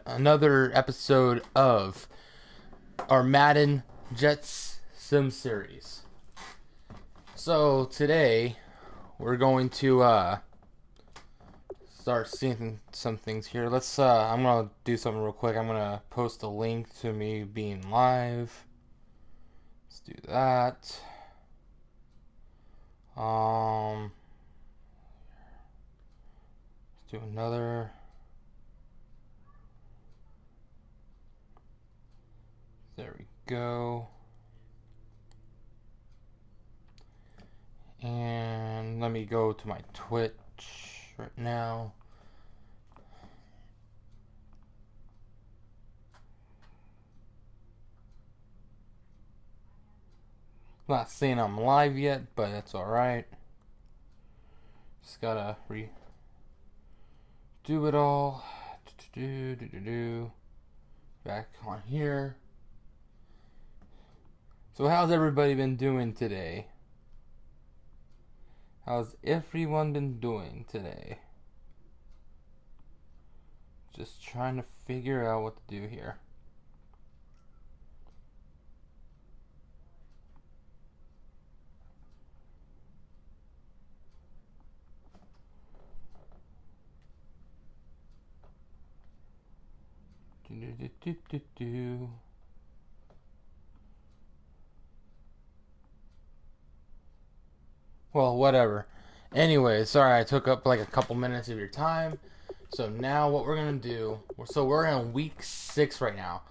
Another episode of our Madden Jets Sim series. So today we're going to start seeing some things here. I'm gonna do something real quick. I'm gonna post a link to me being live. Let's do that. Let's do another. There we go. And let me go to my Twitch right now. Not saying I'm live yet, but that's alright. Just gotta redo it all. Back on here. So how's everybody been doing today? How's everyone been doing today? Just trying to figure out what to do here. Well, whatever. Anyway, sorry I took up like a couple minutes of your time. So now what we're going to do, so we're in week 6 right now.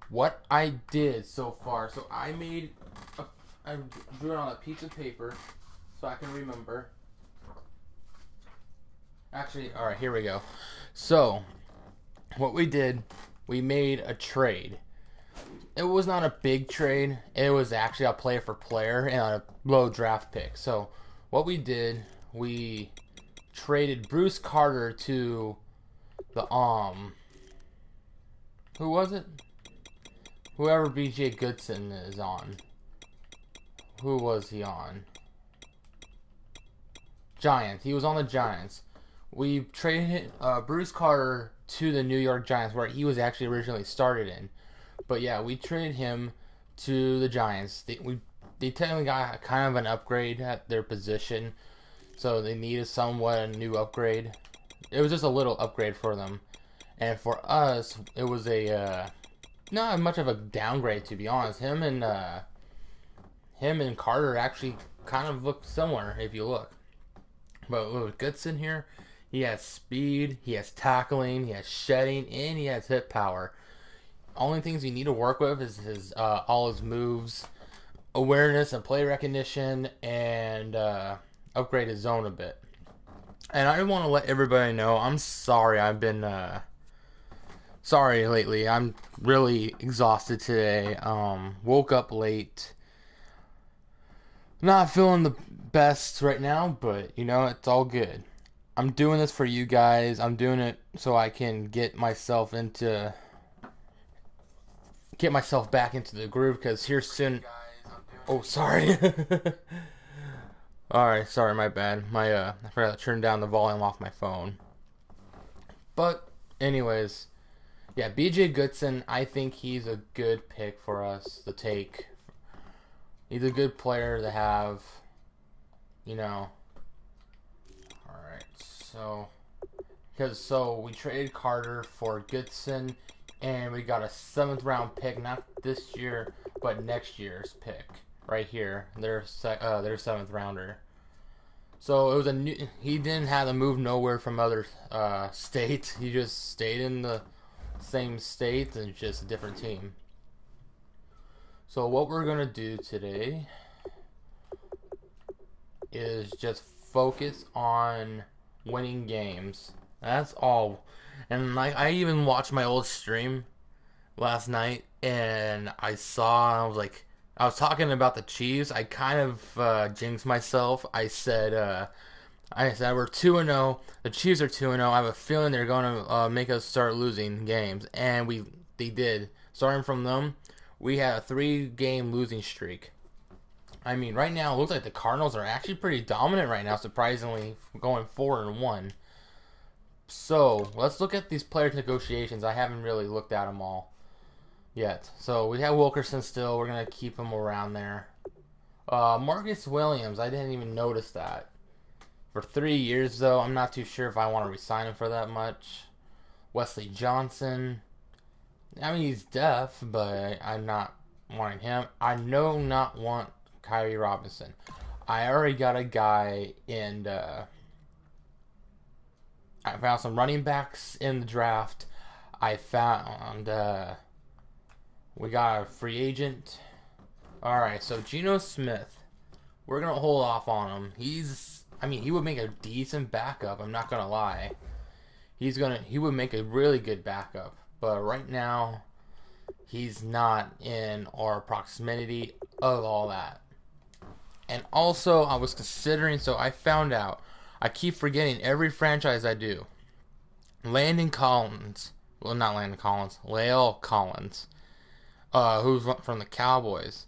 What I did so far, so I drew it on a piece of paper so I can remember. Actually, alright, here we go. So, what we did, we made a trade. It was not a big trade. It was actually a player for player and a low draft pick. So, what we did, we traded Bruce Carter to the who was it? Whoever BJ Goodson is on. Who was he on? Giants. He was on the Giants. We traded Bruce Carter to the New York Giants, where he was actually originally started in. But yeah, we traded him to the Giants. They technically got kind of an upgrade at their position, so they needed somewhat a new upgrade. It was just a little upgrade for them, and for us, it was a not much of a downgrade, to be honest. Him and Carter actually kind of look similar if you look. But with Goodson here, he has speed, he has tackling, he has shedding, and he has hit power. Only things you need to work with is his all his moves, awareness and play recognition, and upgrade his zone a bit. And I want to let everybody know, I'm sorry I've been sorry lately. I'm really exhausted today. Woke up late. Not feeling the best right now, but you know, it's all good. I'm doing this for you guys. I'm doing it so I can get myself back into the groove, because here soon. Oh, sorry. All right, sorry, my bad. I forgot to turn down the volume off my phone. But anyways, yeah, BJ Goodson, I think he's a good pick for us to take. He's a good player to have, you know. All right, so we traded Carter for Goodson, and we got a 7th round pick, not this year, but next year's pick right here. Their 7th rounder. So it was he didn't have to move nowhere from other states. He just stayed in the same state and just a different team. So what we're gonna do today is just focus on winning games. That's all. And I even watched my old stream last night, and I was talking about the Chiefs. I kind of jinxed myself. I said we're 2-0. The Chiefs are 2-0. I have a feeling they're going to make us start losing games, and they did. Starting from them, we had a 3-game losing streak. I mean, right now it looks like the Cardinals are actually pretty dominant right now, surprisingly, going 4-1. So let's look at these players' negotiations. I haven't really looked at them all yet. So we have Wilkerson still. We're gonna keep him around there. Marcus Williams, I didn't even notice that. For 3 years though, I'm not too sure if I want to resign him for that much. Wesley Johnson, I mean he's deaf, but I'm not wanting him. I do not want Kyrie Robinson. I already got a guy in. I found some running backs in the draft. I found we got a free agent. All right, so Geno Smith, we're gonna hold off on him. He would make a decent backup. I'm not gonna lie. He would make a really good backup. But right now, he's not in our proximity of all that. And also, I was considering. So I found out. I keep forgetting every franchise I do. Landon Collins. Well, not Landon Collins. La'el Collins. Who's from the Cowboys.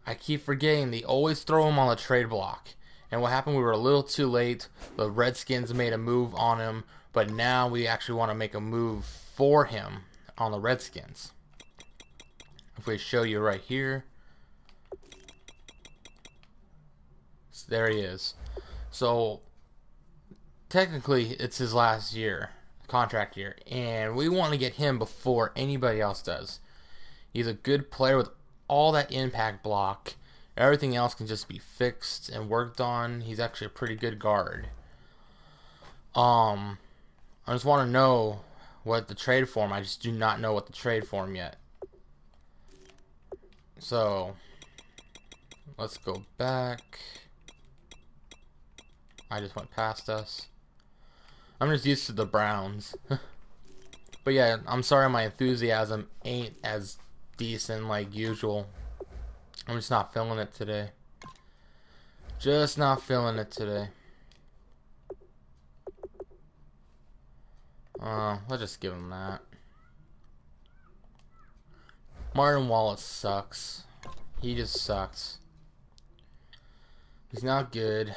I keep forgetting they always throw him on the trade block. And what happened, we were a little too late. The Redskins made a move on him. But now we actually want to make a move for him on the Redskins. If we show you right here. So there he is. So technically it's his last year, contract year, and we want to get him before anybody else does. He's a good player with all that impact block. Everything else can just be fixed and worked on. He's actually a pretty good guard. I just want to know what the trade for him. I just do not know what the trade for him yet. So let's go back. I just went past us. I'm just used to the Browns. But yeah, I'm sorry my enthusiasm ain't as decent like usual. I'm just not feeling it today. Just not feeling it today. Let's just give him that. Martin Wallace sucks. He just sucks. He's not good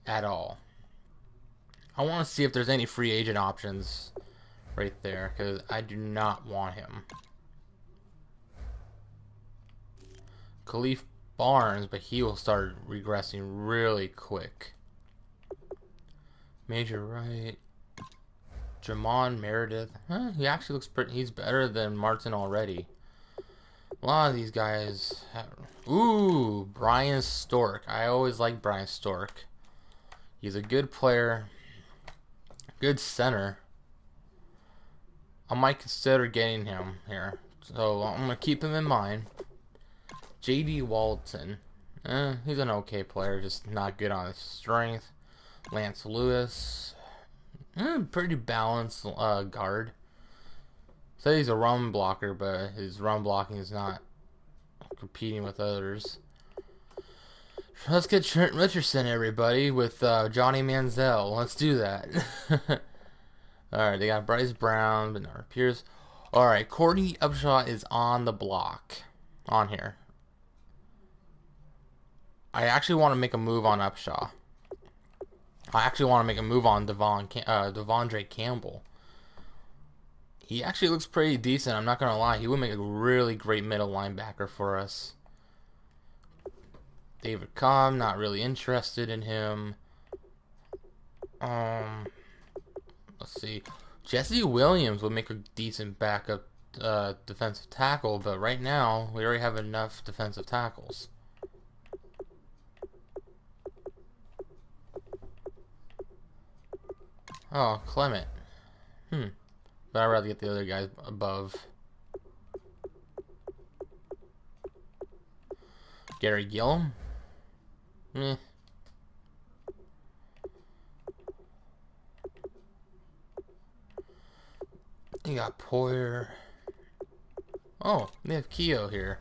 at all. I want to see if there's any free agent options right there, because I do not want him. Khalif Barnes, but he will start regressing really quick. Major right. Jamon Meredith. He actually looks pretty. He's better than Martin already. A lot of these guys have... Ooh, Brian Stork. I always like Brian Stork. He's a good player. Good center. I might consider getting him here. So I'm going to keep him in mind. J.D. Walton. He's an okay player. Just not good on his strength. Lance Lewis. Pretty balanced guard. Say he's a run blocker, but his run blocking is not competing with others. Let's get Trent Richardson, everybody, with Johnny Manziel. Let's do that. Alright, they got Bryce Brown, Bernard Pierce. Alright, Courtney Upshaw is on the block. On here. I actually want to make a move on Upshaw. I actually want to make a move on Devondre Campbell. He actually looks pretty decent, I'm not going to lie. He would make a really great middle linebacker for us. David Cobb, not really interested in him. Let's see. Jesse Williams would make a decent backup defensive tackle, but right now we already have enough defensive tackles. Oh, Clement. But I'd rather get the other guys above. Gary Gillum. You got Poyer. Oh, they have Keogh here.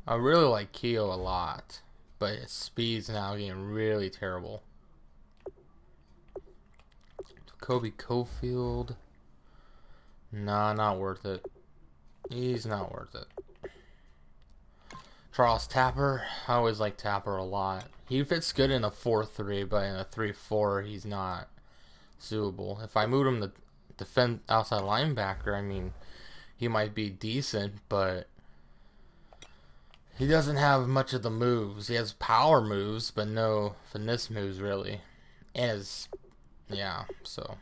I really like Keogh a lot, but his speed's now getting really terrible. Kobe Cofield. Nah, not worth it. He's not worth it. Charles Tapper. I always like Tapper a lot. He fits good in a 4-3, but in a 3-4, he's not suitable. If I moved him to defend outside linebacker, I mean, he might be decent, but he doesn't have much of the moves. He has power moves, but no finesse moves really. And his, yeah, so.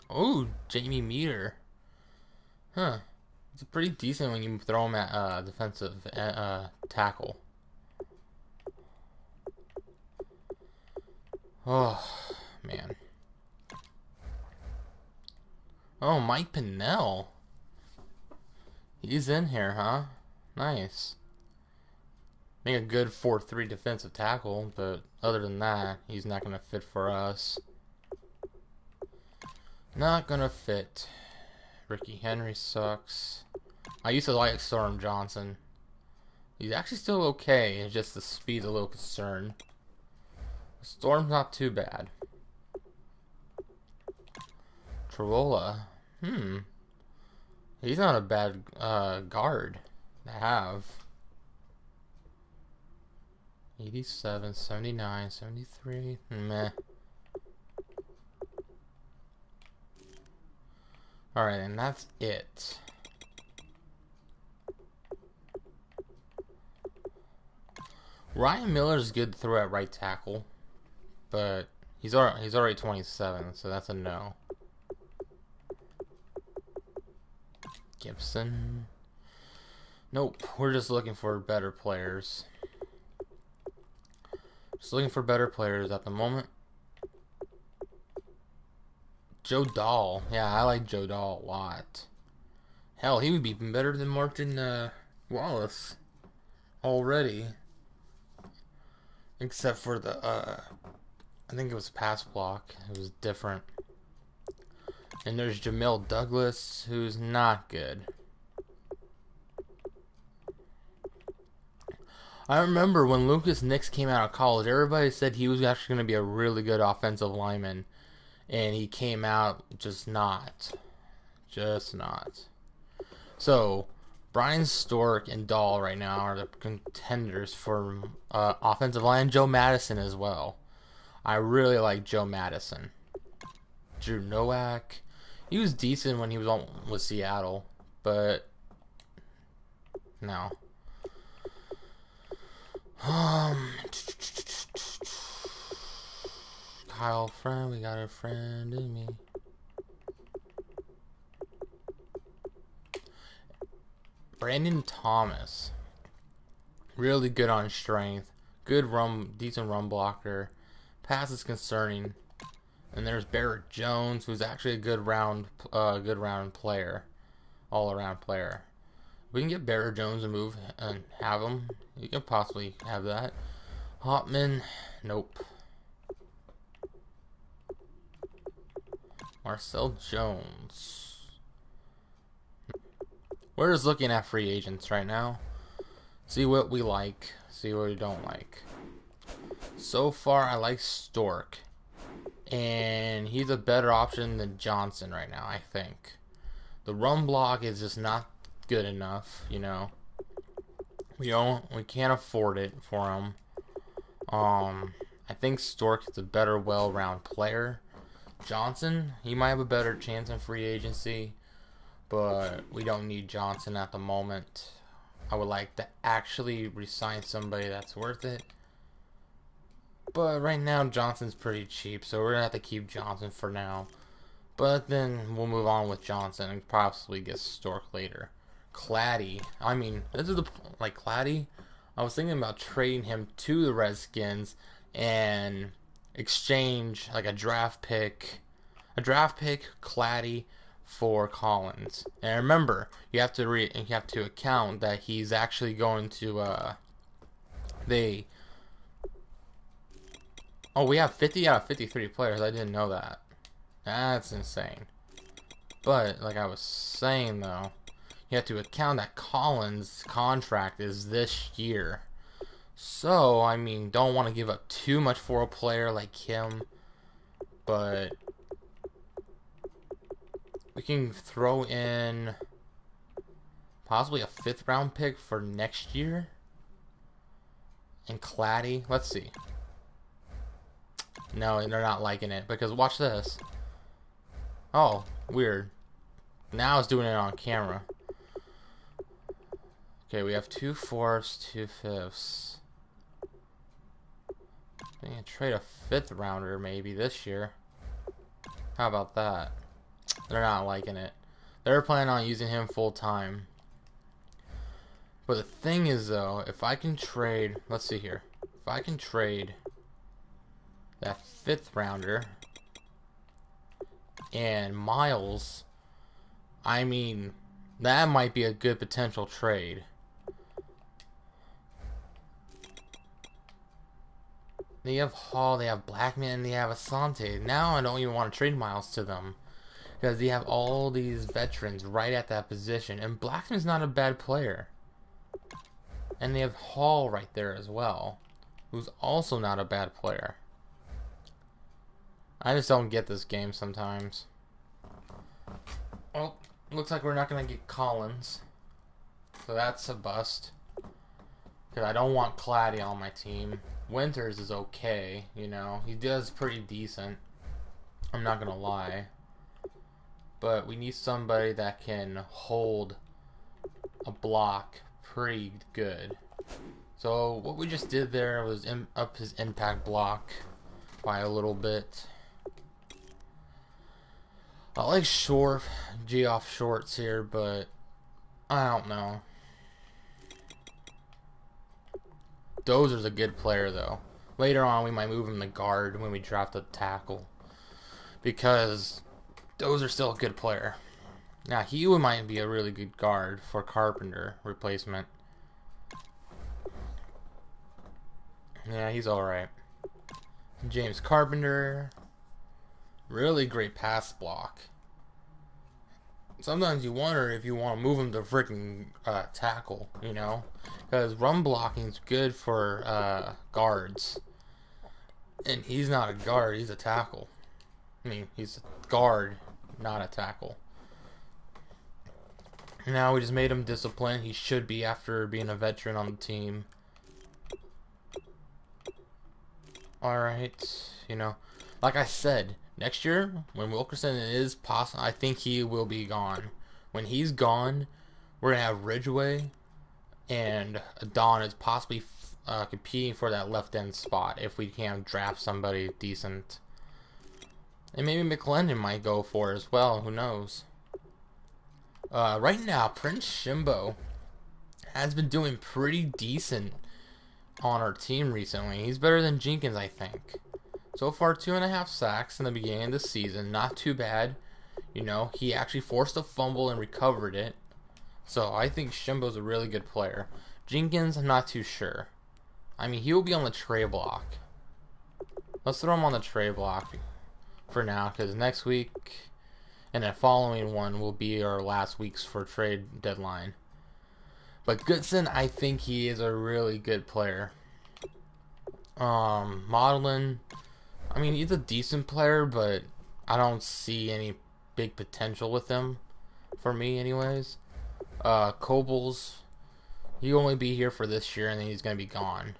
Oh, Jamie Meter. Huh. It's pretty decent when you throw him at defensive tackle. Oh, man. Oh, Mike Pinnell. He's in here, huh? Nice. Make a good 4-3 defensive tackle, but other than that, he's not going to fit for us. Not going to fit. Ricky Henry sucks. I used to like Storm Johnson. He's actually still okay, it's just the speed's a little concern. Storm's not too bad. Trovola. He's not a bad guard to have. 87, 79, 73. Meh. Alright, and that's it. Ryan Miller's good to throw at right tackle, but he's already 27, so that's a no. Gibson. Nope, we're just looking for better players. Just looking for better players at the moment. Joe Dahl. Yeah, I like Joe Dahl a lot. Hell, he would be better than Martin Wallace already. Except for the, I think it was pass block. It was different. And there's Jamil Douglas, who's not good. I remember when Lucas Nix came out of college, everybody said he was actually going to be a really good offensive lineman. And he came out just not. Just not. So, Brian Stork and Dahl right now are the contenders for offensive line. Joe Madison as well. I really like Joe Madison. Drew Nowak. He was decent when he was on with Seattle, but no. Kyle friend, we got a friend in me. Brandon Thomas. Really good on strength. Good decent run blocker. Pass is concerning. And there's Barrett Jones, who's actually a good round player, all-around player. We can get Barrett Jones to move and have him. You can possibly have that. Hotman, nope. Marcel Jones. We're just looking at free agents right now. See what we like. See what we don't like. So far, I like Stork. And he's a better option than Johnson right now, I think. The run block is just not good enough, you know. We can't afford it for him. I think Stork is a better well-rounded player. Johnson, he might have a better chance in free agency, but we don't need Johnson at the moment. I would like to actually re-sign somebody that's worth it. But right now, Johnson's pretty cheap, so we're going to have to keep Johnson for now. But then we'll move on with Johnson and possibly get Stork later. Claddy. I mean, this is Claddy. I was thinking about trading him to the Redskins and exchange like a draft pick, Claddy for Collins. And remember, you have to account that he's actually going to Oh, we have 50 out of 53 players. I didn't know that. That's insane. But, like I was saying, though, you have to account that Collins' contract is this year. So, I mean, don't want to give up too much for a player like him. But we can throw in possibly a 5th round pick for next year. And Claddy. Let's see. No, they're not liking it because watch this. Oh, weird. Now it's doing it on camera. Okay, we have 2/4, 2/5. We can trade a 5th rounder maybe this year. How about that? They're not liking it. They're planning on using him full time. But the thing is though, if I can trade, let's see here. If I can trade that 5th rounder and Miles, I mean, that might be a good potential trade. They have Hall, they have Blackman, and they have Asante. Now I don't even want to trade Miles to them. Because they have all these veterans right at that position. And Blackman's not a bad player. And they have Hall right there as well, who's also not a bad player. I just don't get this game sometimes. Well, looks like we're not going to get Collins. So that's a bust. Because I don't want Claddy on my team. Winters is okay, you know. He does pretty decent. I'm not going to lie. But we need somebody that can hold a block pretty good. So what we just did there was up his impact block by a little bit. I like Geoff Shorts here, but I don't know. Dozer's a good player though. Later on we might move him to guard when we draft a tackle, because Dozer's still a good player. Now he might be a really good guard for Carpenter replacement. Yeah, he's alright. James Carpenter, really great pass block. Sometimes you wonder if you want to move him to freaking tackle, you know, because run blocking is good for guards, and he's not a guard; he's a tackle. I mean, he's a guard, not a tackle. Now we just made him disciplined. He should be after being a veteran on the team. Alright, you know, like I said, next year, when Wilkerson is possible, I think he will be gone. When he's gone, we're going to have Ridgeway and Adonis possibly competing for that left end spot if we can draft somebody decent. And maybe McClendon might go for it as well, who knows. Right now, Prince Shimbo has been doing pretty decent on our team recently. He's better than Jenkins, I think. So far, 2.5 sacks in the beginning of the season. Not too bad. You know, he actually forced a fumble and recovered it. So I think Shimbo's a really good player. Jenkins, I'm not too sure. I mean, he will be on the trade block. Let's throw him on the trade block for now, because next week and the following one will be our last weeks for trade deadline. But Goodson, I think he is a really good player. Modeling, I mean, he's a decent player, but I don't see any big potential with him, for me anyways. Cobles, he'll only be here for this year and then he's going to be gone.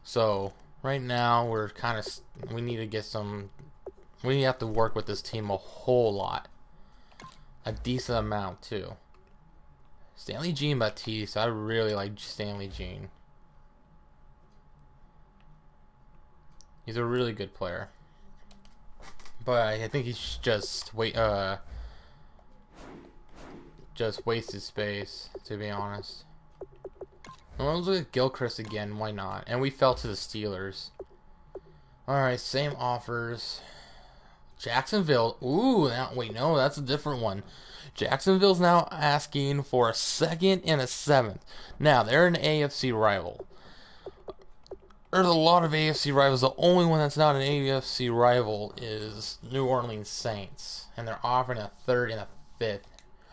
So, right now, we're kind of, we need to get some, we have to work with this team a whole lot. A decent amount, too. Stanley Jean Baptiste, I really like Stanley Jean. He's a really good player. But I think he's just wasted space, to be honest. Well, let's look at Gilchrist again, why not? And we fell to the Steelers. Alright, same offers. Jacksonville, ooh, wait, no, that's a different one. Jacksonville's now asking for a 2nd and a 7th. Now, they're an AFC rival. There's a lot of AFC rivals. The only one that's not an AFC rival is New Orleans Saints. And they're offering a 3rd and a 5th.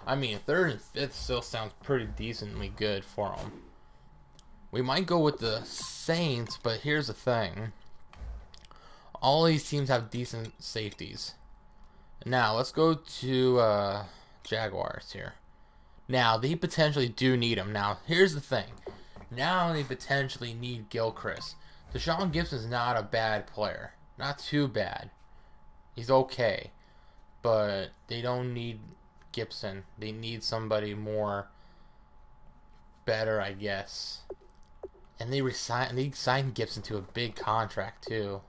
I mean, 3rd and 5th still sounds pretty decently good for them. We might go with the Saints, but here's the thing. All these teams have decent safeties. Now, let's go to Jaguars here. Now, they potentially do need him. Now, here's the thing. Now they potentially need Gilchrist. Deshaun Gibson's not a bad player. Not too bad. He's okay. But they don't need Gibson. They need somebody more better, I guess. And they signed Gibson to a big contract too.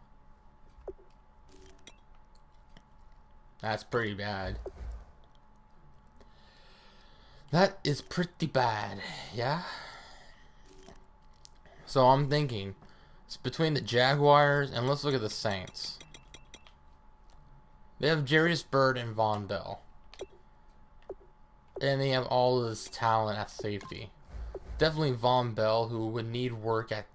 That's pretty bad. That is pretty bad, yeah? So I'm thinking, it's between the Jaguars and let's look at the Saints. They have Jarius Byrd and Von Bell. And they have all this talent at safety. Definitely Von Bell, who would need work at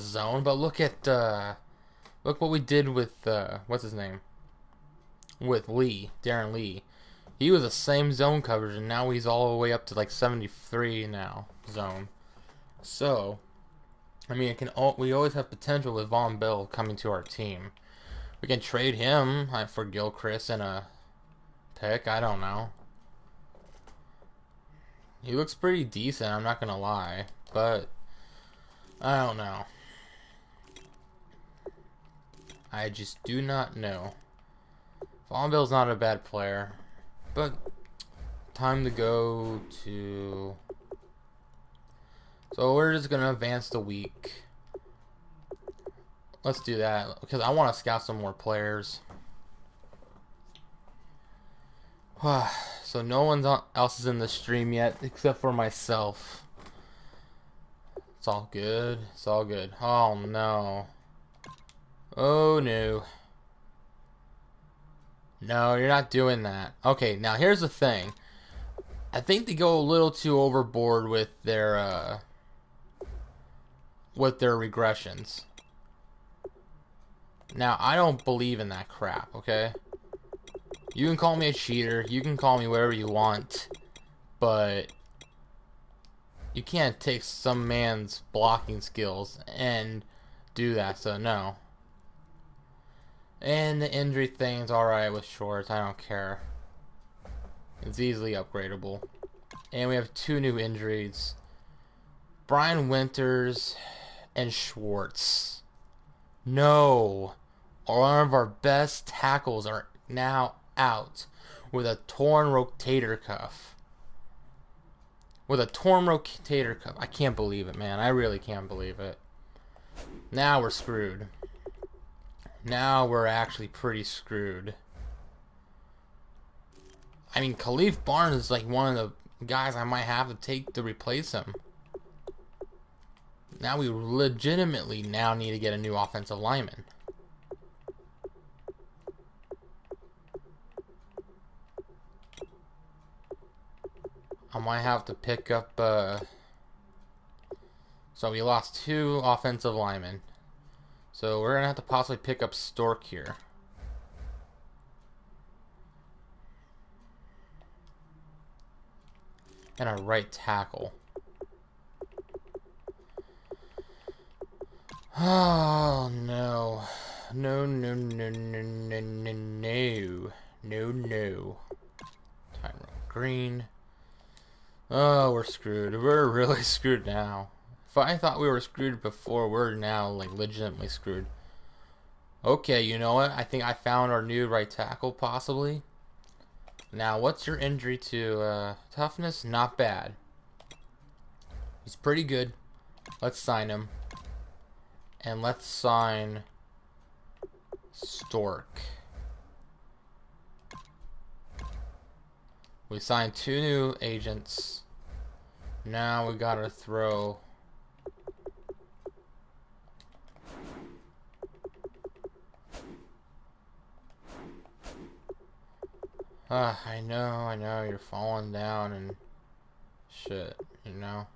zone. But look what we did with what's his name? With Lee, Darren Lee. He was the same zone coverage, and now he's all the way up to like 73 now zone. So, I mean, we always have potential with Von Bell coming to our team. We can trade him for Gilchrist and a pick. I don't know. He looks pretty decent, I'm not gonna lie, but I don't know. I just do not know. Von Bell's not a bad player, but time to go to. So we're just gonna advance the week. Let's do that because I want to scout some more players. So no one else is in the stream yet except for myself. It's all good. It's all good. Oh no. Oh no. No, you're not doing that. Okay, now here's the thing. I think they go a little too overboard with their regressions. Now, I don't believe in that crap, okay? You can call me a cheater, you can call me whatever you want, but you can't take some man's blocking skills and do that, so no. And the injury thing's alright with Shorts, I don't care. It's easily upgradable. And we have 2 new injuries. Brian Winters and Schwartz. No. One of our best tackles are now out with a torn rotator cuff. With a torn rotator cuff. I can't believe it, man. I really can't believe it. Now we're screwed. Now we're actually pretty screwed. I mean, Khalif Barnes is like one of the guys I might have to take to replace him. Now we legitimately now need to get a new offensive lineman. I might have to pick up, so we lost 2 offensive linemen. So we're going to have to possibly pick up Stork here. And a right tackle. Oh, no. No, no, no, no, no, no, no. No, no. Tyrone Green. Oh, we're screwed. We're really screwed now. If I thought we were screwed before, we're now, like, legitimately screwed. Okay, you know what? I think I found our new right tackle, possibly. Now, what's your injury to toughness? Not bad. He's pretty good. Let's sign him. And let's sign Stork. We signed 2 new agents. Now we gotta throw. I know, you're falling down and shit, you know.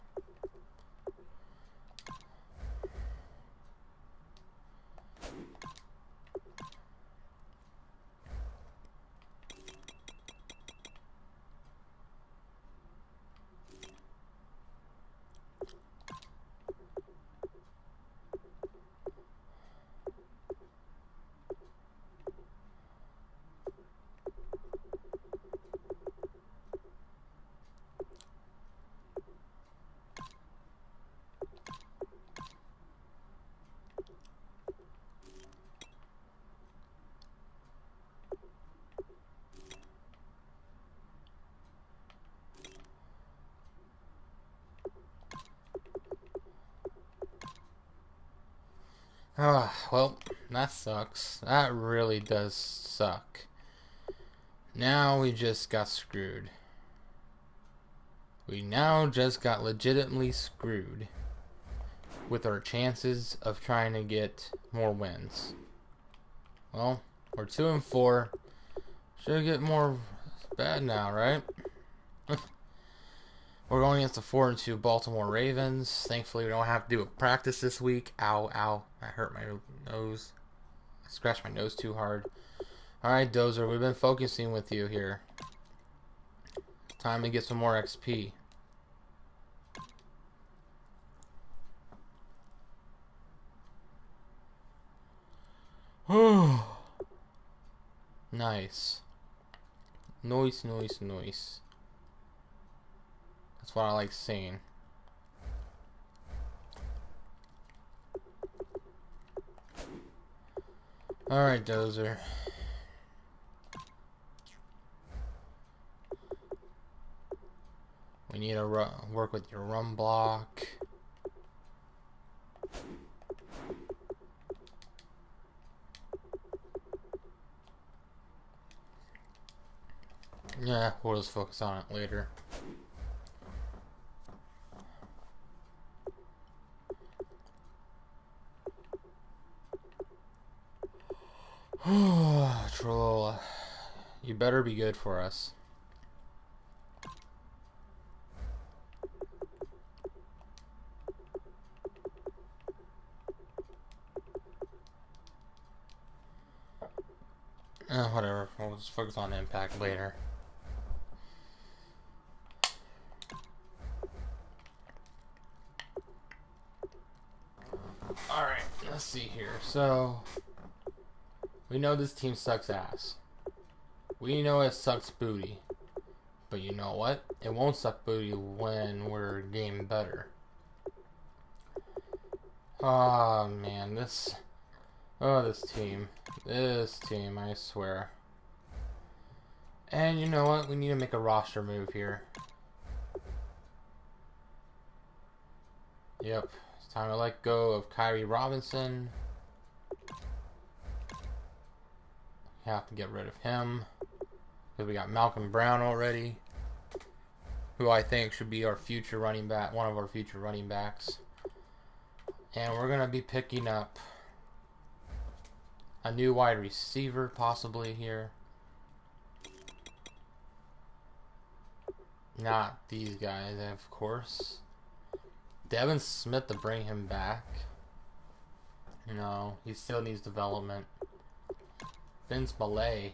Ah, well, that sucks. That really does suck. Now we just got screwed. We now just got legitimately screwed with our chances of trying to get more wins. Well, we're 2-4. Should get more bad now, right? We're going against the 4-2 Baltimore Ravens. Thankfully, we don't have to do a practice this week. Ow, ow. I hurt my nose. I scratched my nose too hard. Alright, Dozer, we've been focusing with you here. Time to get some more XP. Nice. Nice, nice, nice. That's what I like seeing. Alright, Dozer. We need to work with your run block. Yeah, we'll just focus on it later. Troll, you better be good for us. Whatever, we'll just focus on impact later. Alright, let's see here. So, we know this team sucks ass. We know it sucks booty. But you know what? It won't suck booty when we're getting better. Oh man, this team. This team, I swear. And you know what? We need to make a roster move here. Yep. It's time to let go of Kyrie Robinson. We have to get rid of him. Because we got Malcolm Brown already. Who I think should be our future running back. One of our future running backs. And we're going to be picking up a new wide receiver possibly here. Not these guys, of course. Devin Smith to bring him back. No, he still needs development. Vince Malay.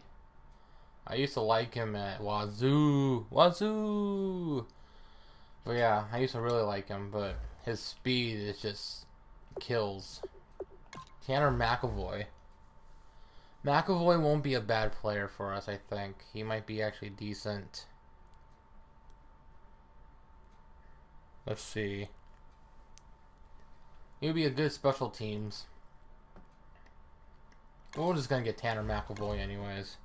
I used to like him at Wazoo. Wazoo! But yeah, I used to really like him, but his speed is just kills. Tanner McAvoy. McAvoy won't be a bad player for us, I think. He might be actually decent. Let's see. He would be a good special teams. We're just going to get Tanner McAvoy anyways.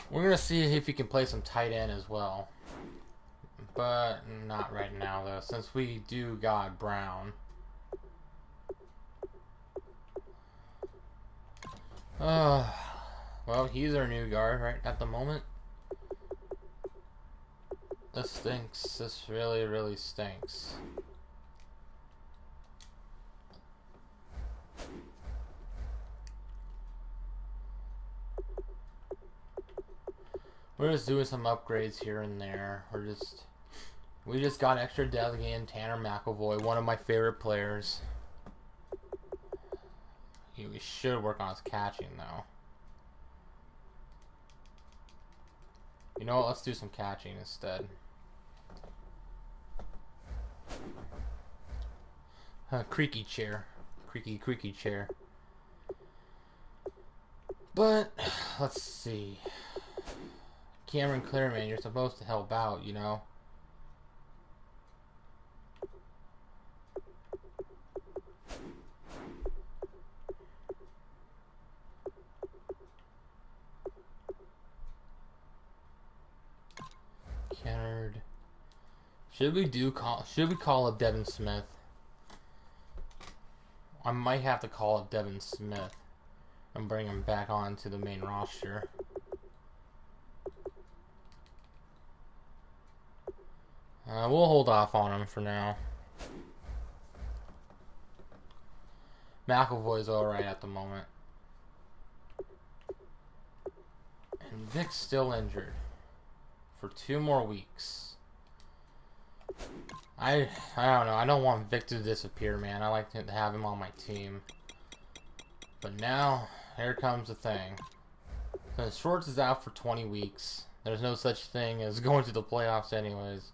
We're going to see if he can play some tight end as well. But not right now, though, since we do got Brown. Well, he's our new guard right at the moment. This stinks. This really, really stinks. We're just doing some upgrades here and there. We just got extra depth again. Tanner McAvoy, one of my favorite players. We should work on his catching though. You know what? Let's do some catching instead. Creaky chair. Creaky chair. But, let's see. Cameron Clearman, you're supposed to help out, you know? Kennard. Should we call up Devin Smith? I might have to call up Devin Smith and bring him back onto the main roster. We'll hold off on him for now. McAvoy's alright at the moment. And Vic's still injured for 2 more weeks. I don't know. I don't want Vic to disappear, man. I like to have him on my team. But now, here comes the thing. Since Schwartz is out for 20 weeks, there's no such thing as going to the playoffs anyways.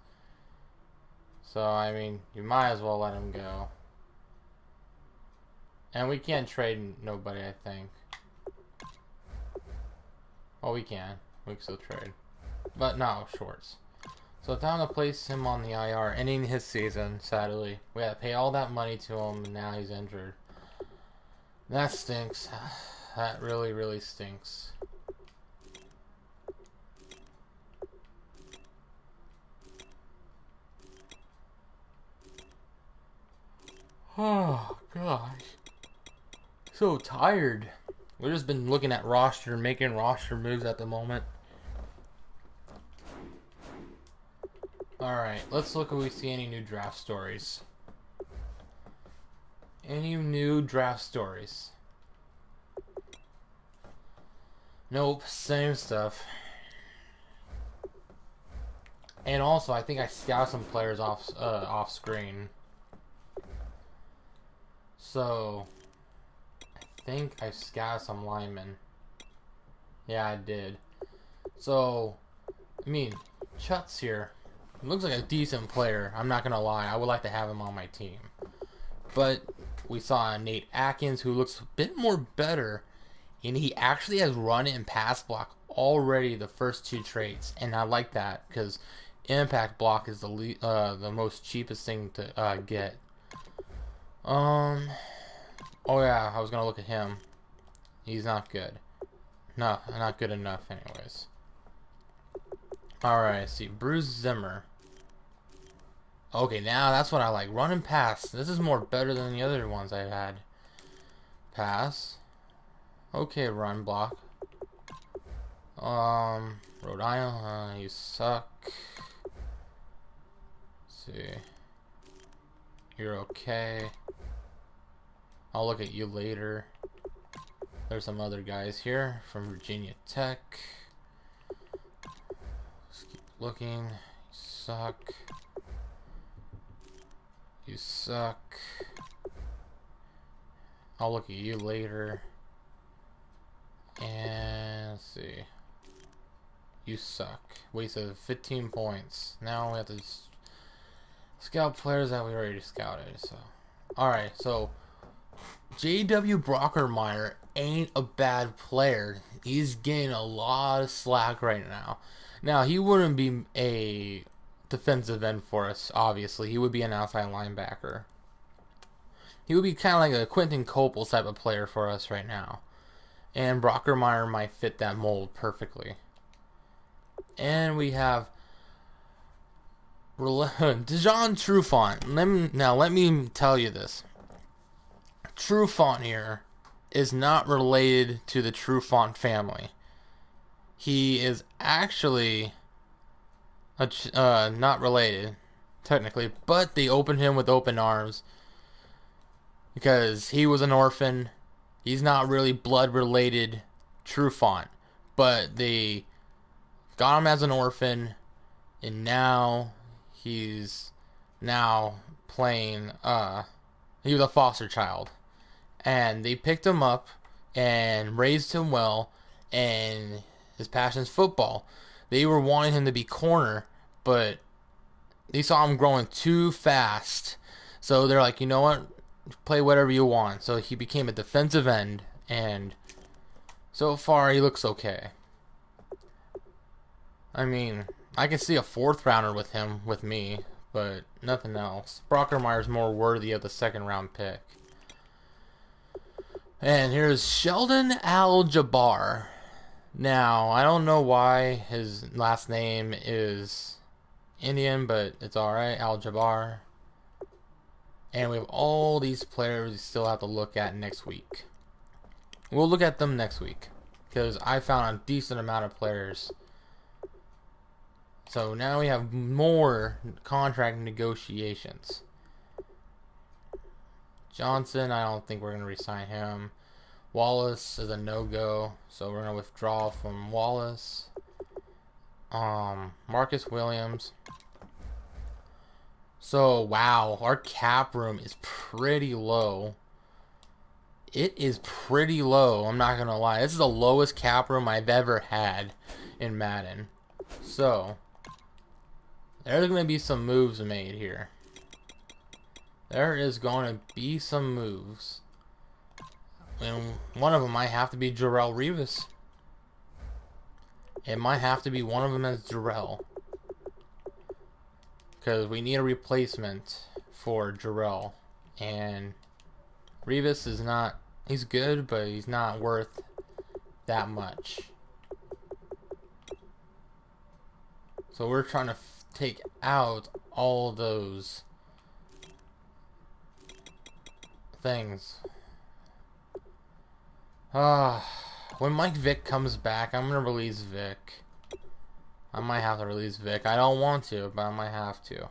So, I mean, you might as well let him go. And we can't trade nobody, I think. Oh, we can. We can still trade. But no, Schwartz. So time to place him on the IR, ending his season, sadly. We had to pay all that money to him, and now he's injured. That stinks. That really, really stinks. Oh, gosh. So tired. We've just been looking at roster, making roster moves at the moment. Alright, let's look if we see any new draft stories. Any new draft stories? Nope, same stuff. And also, I think I scouted some players off screen. So, I think I scouted some linemen. Yeah, I did. So, I mean, Chutz here. He looks like a decent player. I'm not gonna lie. I would like to have him on my team. But we saw Nate Atkins, who looks a bit more better, and he actually has run and pass block already the first 2 traits, and I like that because impact block is the most cheapest thing to get. Oh yeah, I was gonna look at him. He's not good. No, not good enough, anyways. Alright, see, Bruce Zimmer. Okay, now that's what I like. Run and pass. This is more better than the other ones I've had. Pass. Okay, run block. Rhode Island, you suck. Let's see. You're okay. I'll look at you later. There's some other guys here from Virginia Tech. Let's keep looking. You suck. You suck. I'll look at you later. And let's see. You suck. Wasted 15 points. Now we have to scout players that we already scouted. So, alright, so J.W. Brockermeyer ain't a bad player. He's getting a lot of slack right now. Now, he wouldn't be a defensive end for us, obviously. He would be an outside linebacker. He would be kind of like a Quentin Copel type of player for us right now. And Brockermeyer might fit that mold perfectly. And we have Dejon Trufant. Now, let me tell you this. Trufant here is not related to the Trufant family. He is actually not related, technically, but they opened him with open arms because he was an orphan. He's not really blood related Trufant, but they got him as an orphan, and now he's playing. He was a foster child, and they picked him up and raised him well, and his passion is football. They were wanting him to be corner, but they saw him growing too fast. So they're like, you know what? Play whatever you want. So he became a defensive end, and so far he looks okay. I mean, I can see a 4th rounder with him, with me, but nothing else. Brockermeyer's more worthy of the 2nd round pick. And here's Sheldon Al-Jabbar. Now, I don't know why his last name is Indian, but it's alright. Al-Jabbar. And we have all these players we still have to look at next week. We'll look at them next week, because I found a decent amount of players. So now we have more contract negotiations. Johnson, I don't think we're going to re-sign him. Wallace is a no-go, so we're going to withdraw from Wallace. Marcus Williams. So, wow, our cap room is pretty low. It is pretty low, I'm not going to lie. This is the lowest cap room I've ever had in Madden. So, there's going to be some moves made here. There is going to be some moves. And one of them might have to be Jarrell Revis. It might have to be one of them as Jarrell. Because we need a replacement for Jarrell. And Revis is not... He's good, but he's not worth that much. So we're trying to take out all those things. When Mike Vick comes back, I'm gonna release Vick. I might have to release Vick. I don't want to, but I might have to.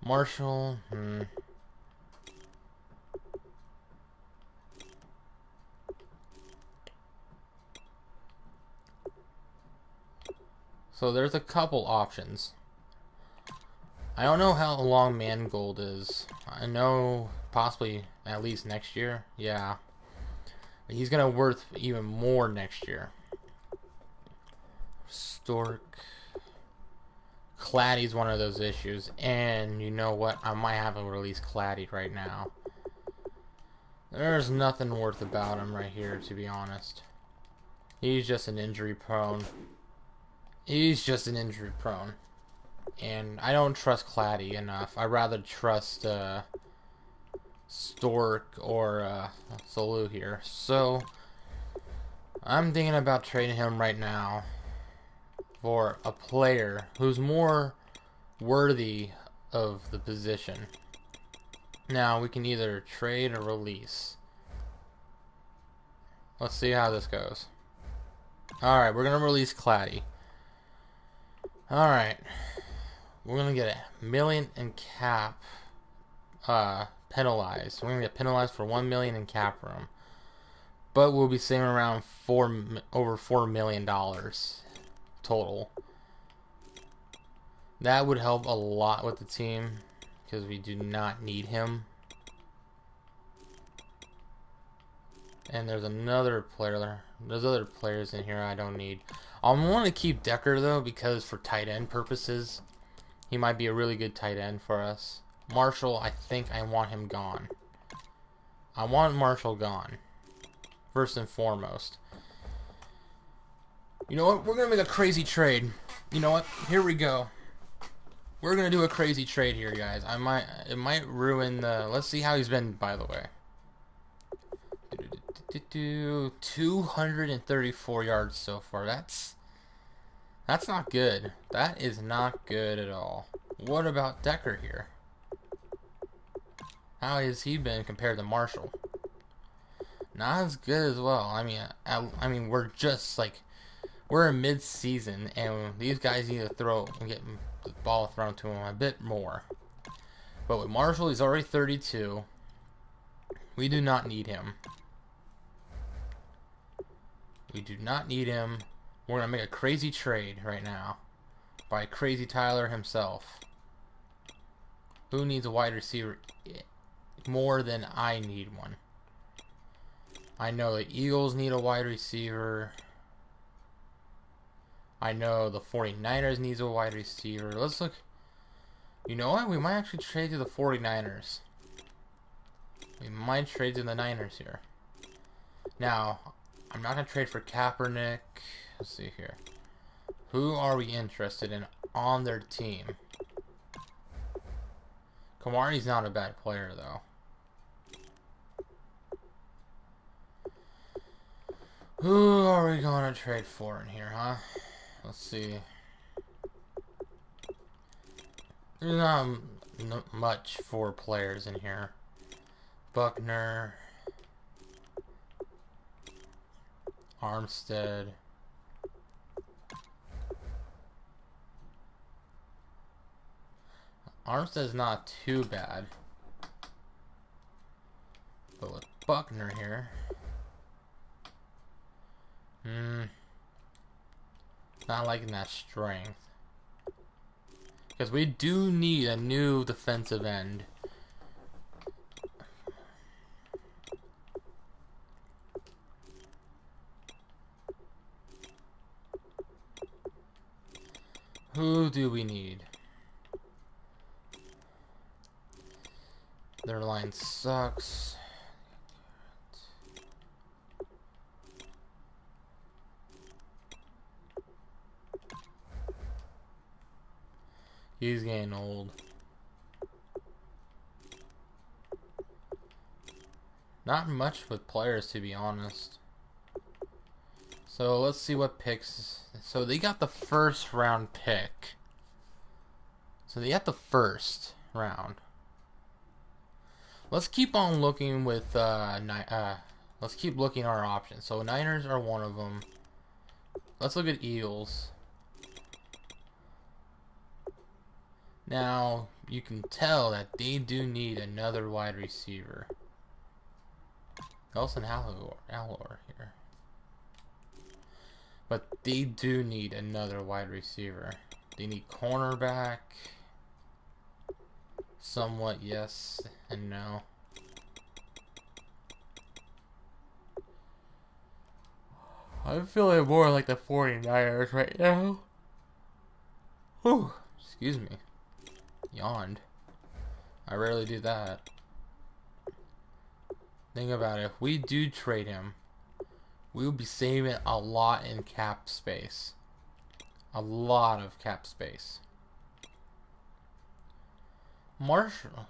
Marshall, So there's a couple options. I don't know how long Mangold is. I know possibly at least next year. Yeah. He's gonna worth even more next year. Stork. Claddy's one of those issues. And you know what? I might have to release Claddy right now. There's nothing worth about him right here, to be honest. He's just an injury prone. He's just an injury prone. And I don't trust Claddy enough. I'd rather trust Stork or Salu here. So I'm thinking about trading him right now for a player who's more worthy of the position. Now we can either trade or release. Let's see how this goes. Alright, we're gonna release Claddy. Alright. We're gonna get a million in cap penalized. We're gonna get penalized for 1 million in cap room. But we'll be saving around over $4 million total. That would help a lot with the team because we do not need him. And there's another player there. There's other players in here I don't need. I want to keep Decker though because for tight end purposes, he might be a really good tight end for us. Marshall, I think I want him gone. I want Marshall gone. First and foremost. You know what? We're going to make a crazy trade. You know what? Here we go. We're going to do a crazy trade here, guys. It might ruin the... Let's see how he's been, by the way. 234 yards so far. That's not good. That is not good at all. What about Decker here? How has he been compared to Marshall? Not as good as well. I mean, we're just like we're in mid-season, and these guys need to throw and get the ball thrown to him a bit more. But with Marshall, he's already 32. We do not need him. We do not need him. We're gonna make a crazy trade right now by Crazy Tyler himself. Who needs a wide receiver more than I need one? I know the Eagles need a wide receiver. I know the 49ers needs a wide receiver. Let's look. You know what? We might actually trade to the 49ers. We might trade to the Niners here. Now, I'm not going to trade for Kaepernick. Let's see here. Who are we interested in on their team? Kamari's not a bad player, though. Who are we going to trade for in here, huh? Let's see. There's not much for players in here. Buckner, Armstead. Armstead's not too bad. But with Buckner here. Not liking that strength. Because we do need a new defensive end. Who do we need? Their line sucks. He's getting old. Not much with players, to be honest. So let's see what picks. So they got the first round pick. So they got the first round. Let's keep on looking with let's keep looking at our options. So Niners are one of them. Let's look at Eagles. Now you can tell that they do need another wide receiver. Nelson Allor here. But they do need another wide receiver. They need cornerback. Somewhat yes and no. I'm feeling more like the 49ers right now. Whew. Excuse me. Yawned. I rarely do that. Think about it. If we do trade him, we'll be saving a lot in cap space. A lot of cap space. Marshall.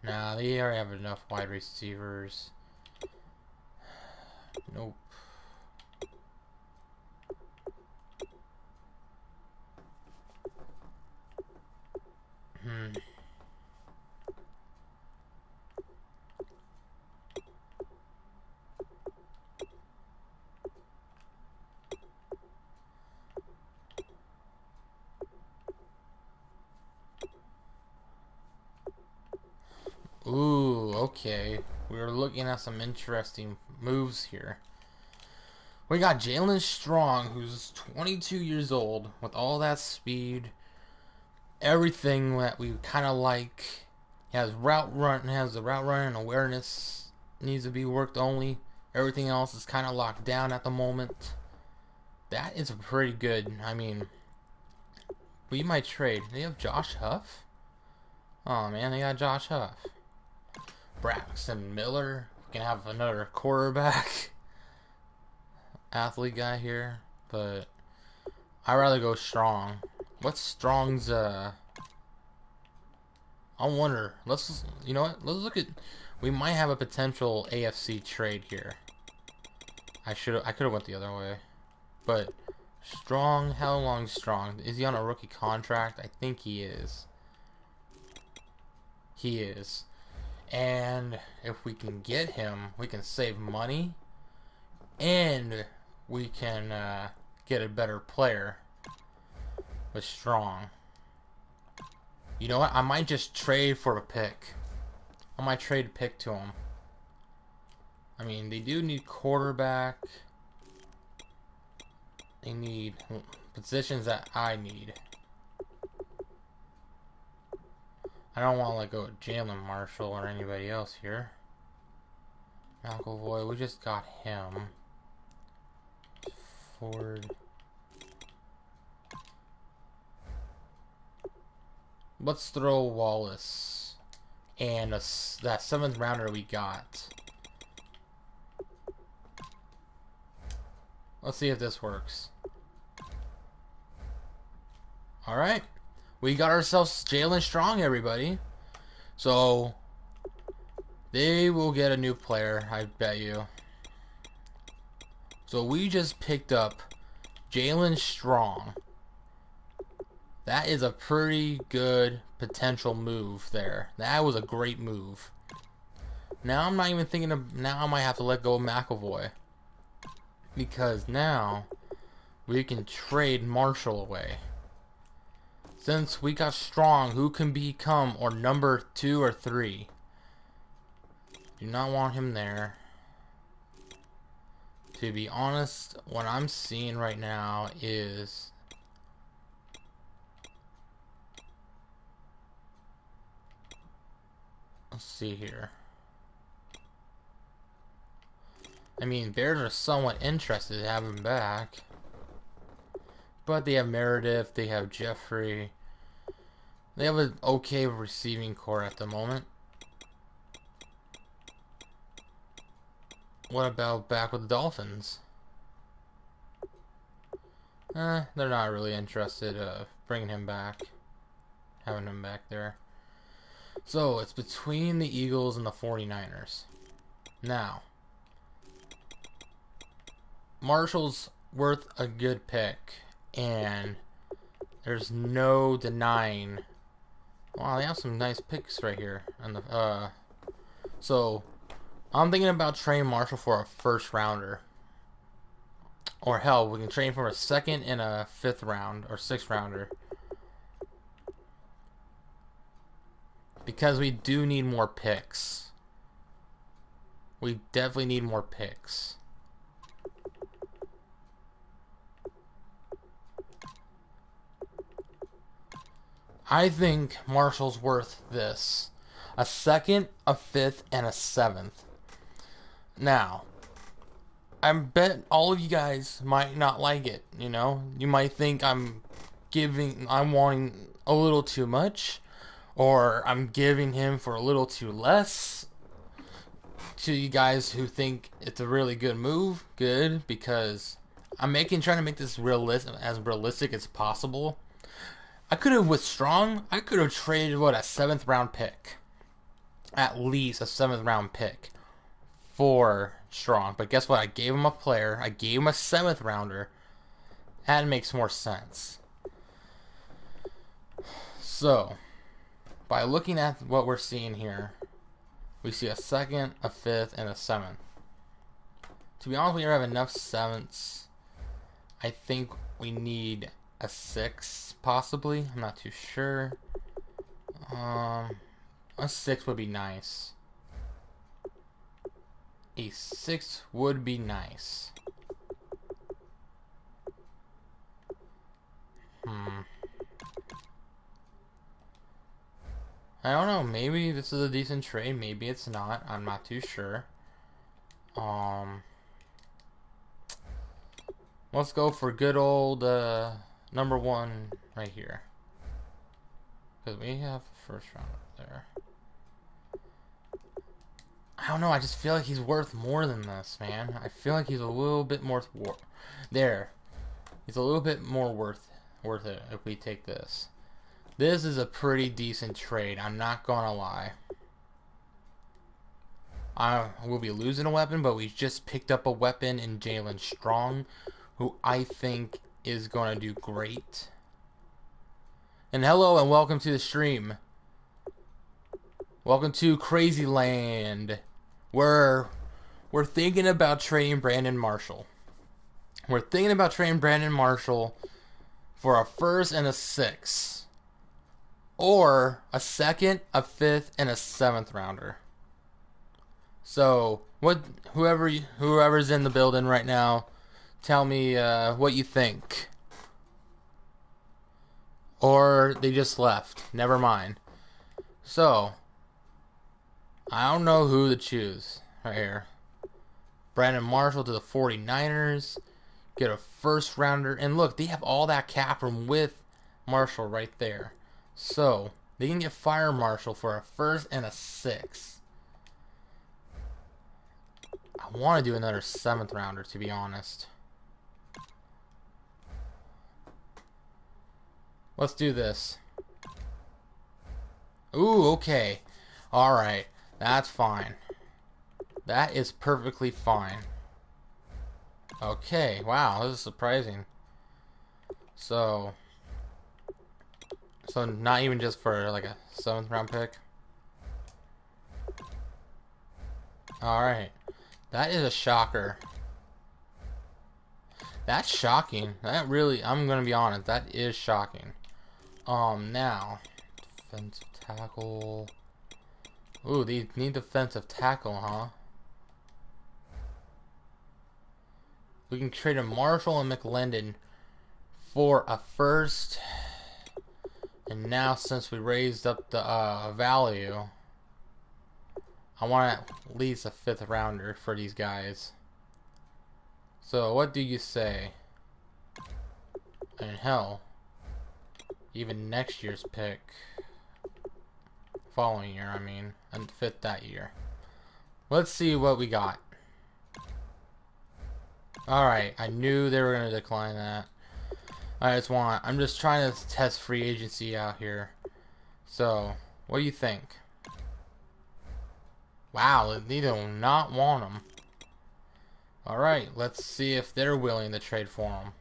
Nah, they already have enough wide receivers. Nope. Ooh, okay. We're looking at some interesting moves here. We got Jalen Strong, who's 22 years old, with all that speed, everything that we kind of like. He has the route run and awareness needs to be worked only. Everything else is kind of locked down at the moment. That is pretty good. I mean, we might trade. They have Josh Huff? Oh man, they got Josh Huff. Braxton Miller. We can have another quarterback athlete guy here, but I'd rather go Strong. What's Strong's I wonder. You know what? Let's look at. We might have a potential AFC trade here. I could have went the other way, but Strong. How long Strong? Is he on a rookie contract? I think he is. He is. And if we can get him, we can save money, and we can get a better player with Strong. You know what? I might just trade for a pick. I might trade a pick to him. I mean, they do need quarterback. They need positions that I need. I don't want to let go of Jalen Marshall or anybody else here. McElroy, we just got him. Ford. Let's throw Wallace and that 7th rounder we got. Let's see if this works. Alright. We got ourselves Jalen Strong, everybody. So, they will get a new player, I bet you. So, we just picked up Jalen Strong. That is a pretty good potential move there. That was a great move. Now I'm not even thinking of... Now I might have to let go of McAvoy. Because now we can trade Marshall away. Since we got Strong, who can become or number 2 or 3? Do not want him there. To be honest, what I'm seeing right now is... Let's see here. I mean, Bears are somewhat interested to have him back. But they have Meredith, they have Jeffrey. They have an okay receiving core at the moment. What about back with the Dolphins? They're not really interested bringing him back. Having him back there. So, it's between the Eagles and the 49ers. Now, Marshall's worth a good pick. And there's no denying. Wow, they have some nice picks right here. On the, so, I'm thinking about trading Marshall for a first rounder. Or hell, we can trade for a second and a 5th round or 6th rounder. Because we do need more picks. We definitely need more picks. I think Marshall's worth this. A 2nd, a 5th, and a 7th. Now, I bet all of you guys might not like it, you know? You might think I'm wanting a little too much, or I'm giving him for a little too less. To you guys who think it's a really good move, good, because I'm trying to make this as realistic as possible. I could have, with Strong, I could have traded, what, a 7th round pick. At least a 7th round pick for Strong. But guess what? I gave him a player. I gave him a 7th rounder. That makes more sense. So, by looking at what we're seeing here, we see a 2nd, a 5th, and a 7th. To be honest, we have enough 7ths. I think we need a 6, possibly. I'm not too sure. A 6 would be nice. A 6 would be nice. I don't know. Maybe this is a decent trade. Maybe it's not. I'm not too sure. Let's go for good old number 1 right here. Because we have the first round up there. I don't know. I just feel like he's worth more than this, man. I feel like he's a little bit more there. He's a little bit more worth it if we take this. This is a pretty decent trade. I'm not gonna lie. We'll be losing a weapon, but we just picked up a weapon in Jalen Strong, who I think is gonna do great. And hello and welcome to the stream. Welcome to Crazy Land. We're thinking about trading Brandon Marshall. We're thinking about trading Brandon Marshall for a 1st and a 6th. Or a 2nd, a 5th, and a 7th rounder. So, whoever's in the building right now, tell me what you think. Or they just left. Never mind. So, I don't know who to choose right here. Brandon Marshall to the 49ers. Get a 1st rounder. And look, they have all that cap room with Marshall right there. So, they can get Fire Marshall for a 1st and a 6th. I want to do another 7th rounder, to be honest. Let's do this. Ooh, okay. Alright. That's fine. That is perfectly fine. Okay. Wow, this is surprising. So, So not even just for like a 7th round pick. Alright. That is a shocker. That's shocking. That really, I'm gonna be honest, that is shocking. Now, defensive tackle. Ooh, they need defensive tackle, huh? We can trade a Marshall and McLendon for a first. And now, since we raised up the value, I want at least a 5th rounder for these guys. So, what do you say? And hell, even next year's pick, following year, I mean, and 5th that year. Let's see what we got. Alright, I knew they were going to decline that. I'm just trying to test free agency out here. So, what do you think? Wow, they do not want them. Alright, let's see if they're willing to trade for them.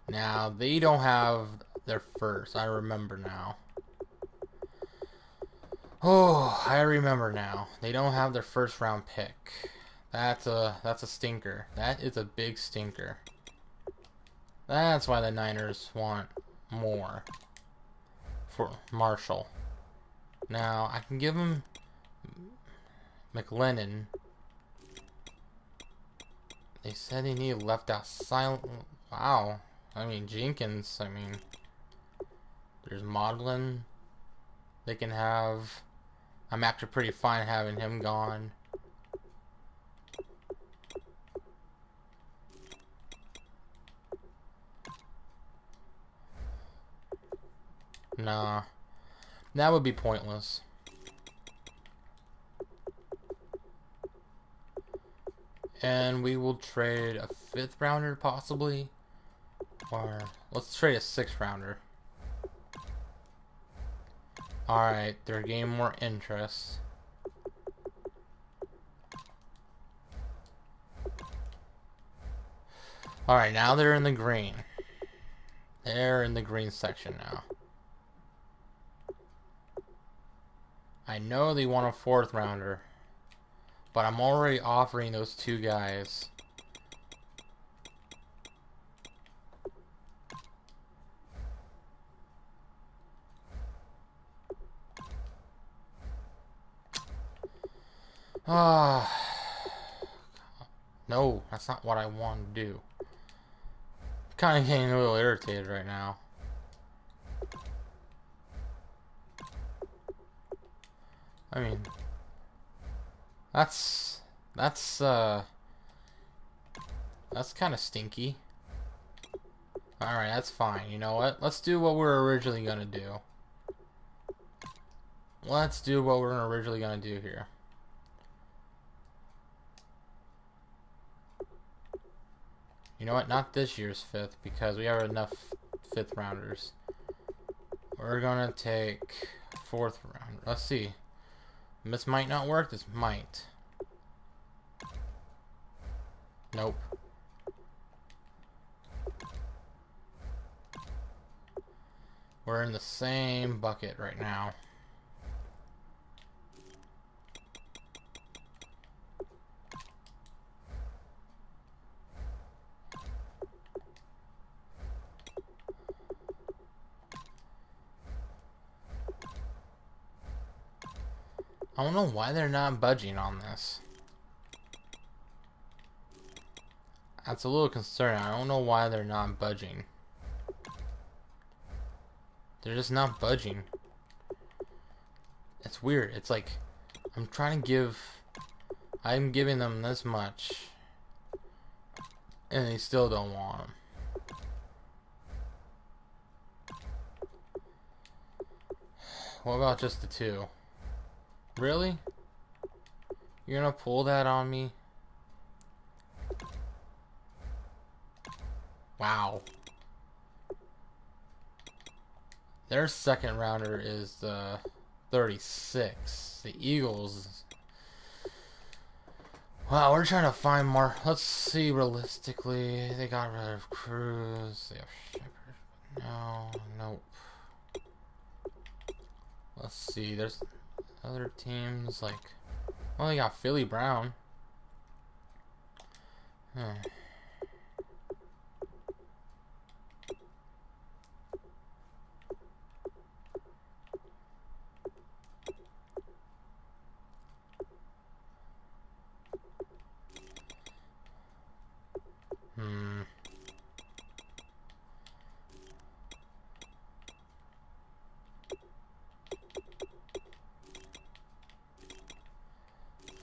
Now, they don't have their first. I remember now. Oh, I remember now. They don't have their 1st round pick. That's a stinker. That is a big stinker. That's why the Niners want more for Marshall. Now, I can give him McLennan. They said he needed left out silent. Wow. I mean, Jenkins. I mean, there's Modlin. They can have. I'm actually pretty fine having him gone. Nah. That would be pointless. And we will trade a 5th rounder possibly. Or let's trade a 6th rounder. Alright, they're getting more interest. Alright, now they're in the green. They're in the green section now. I know they want a 4th rounder, but I'm already offering those 2 guys. No, that's not what I want to do. I'm kind of getting a little irritated right now. I mean, that's kind of stinky. Alright, that's fine. You know what? Let's do what we're originally gonna do. Let's do what we're originally gonna do here. You know what? Not this year's 5th, because we have enough 5th rounders. We're gonna take 4th round. Let's see. This might not work. This might. Nope. We're in the same bucket right now. I don't know why they're not budging on this. That's a little concerning. I don't know why they're not budging. They're just not budging. It's weird. It's like I'm giving them this much, and they still don't want them. What about just the 2? Really? You're gonna pull that on me? Wow. Their 2nd rounder is 36. The Eagles. Wow, we're trying to find more. Let's see realistically. They got rid of Cruz. They have Shepard. No, nope. Let's see. There's other teams like. Well, they got Philly Brown. Huh. Hmm.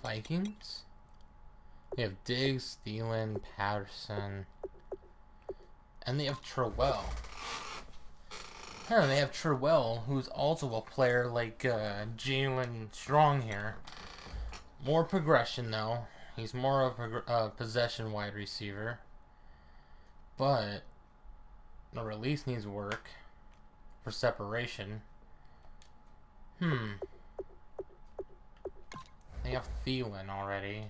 Vikings? They have Diggs, Thielen, Patterson, and they have Terwell. They have Terwell, who's also a player like Jalen Strong here. More progression, though. He's more of a possession wide receiver. But the release needs work for separation. They have Thielen already.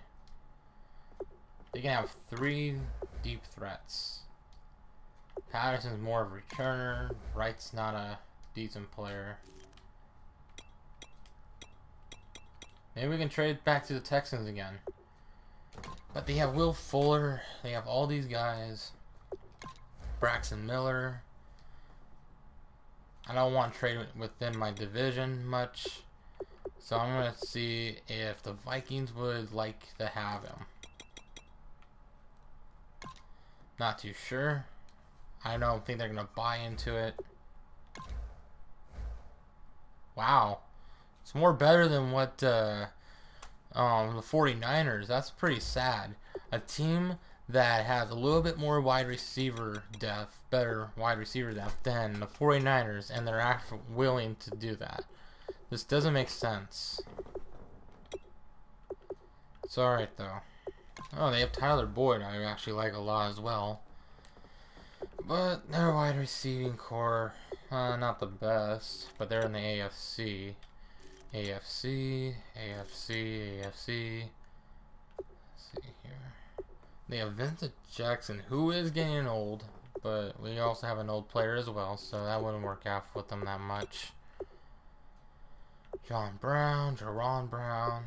They can have 3 deep threats. Patterson's more of a returner. Wright's not a decent player. Maybe we can trade back to the Texans again. But they have Will Fuller. They have all these guys. Braxton Miller. I don't want to trade within my division much. So I'm going to see if the Vikings would like to have him. Not too sure. I don't think they're going to buy into it. Wow. It's more better than what the 49ers. That's pretty sad. A team that has a little bit more wide receiver depth, better wide receiver depth than the 49ers, and they're actually willing to do that. This doesn't make sense. It's alright though. Oh, they have Tyler Boyd, I actually like a lot as well. But their wide receiving core, not the best, but they're in the AFC. AFC. Let's see here. They have Vincent Jackson, who is getting old, but we also have an old player as well, so that wouldn't work out with them that much. John Brown, Jaron Brown.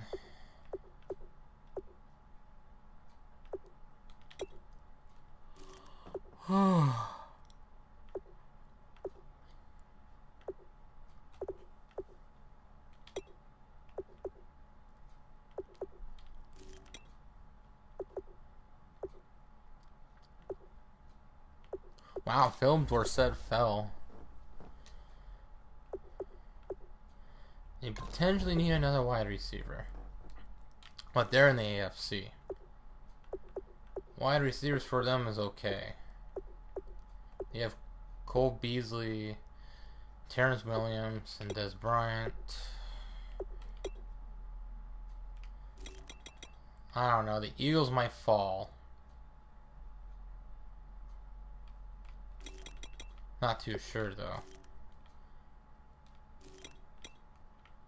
Wow, Phil Dorsett fell. They potentially need another wide receiver. But they're in the AFC. Wide receivers for them is okay. You have Cole Beasley, Terrence Williams, and Des Bryant. I don't know. The Eagles might fall. Not too sure, though.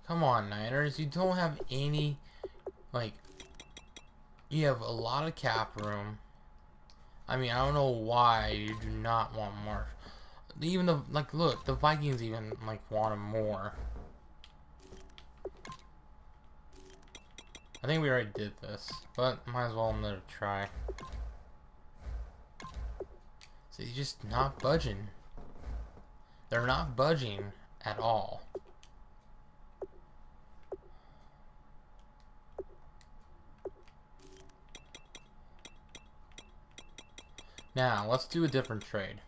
Come on, Niners. You don't have any, like, you have a lot of cap room. I mean, I don't know why you do not want more. Even the, like, look, the Vikings even, like, want him more. I think we already did this, but might as well another try. So he's just not budging. They're not budging at all. Now, let's do a different trade.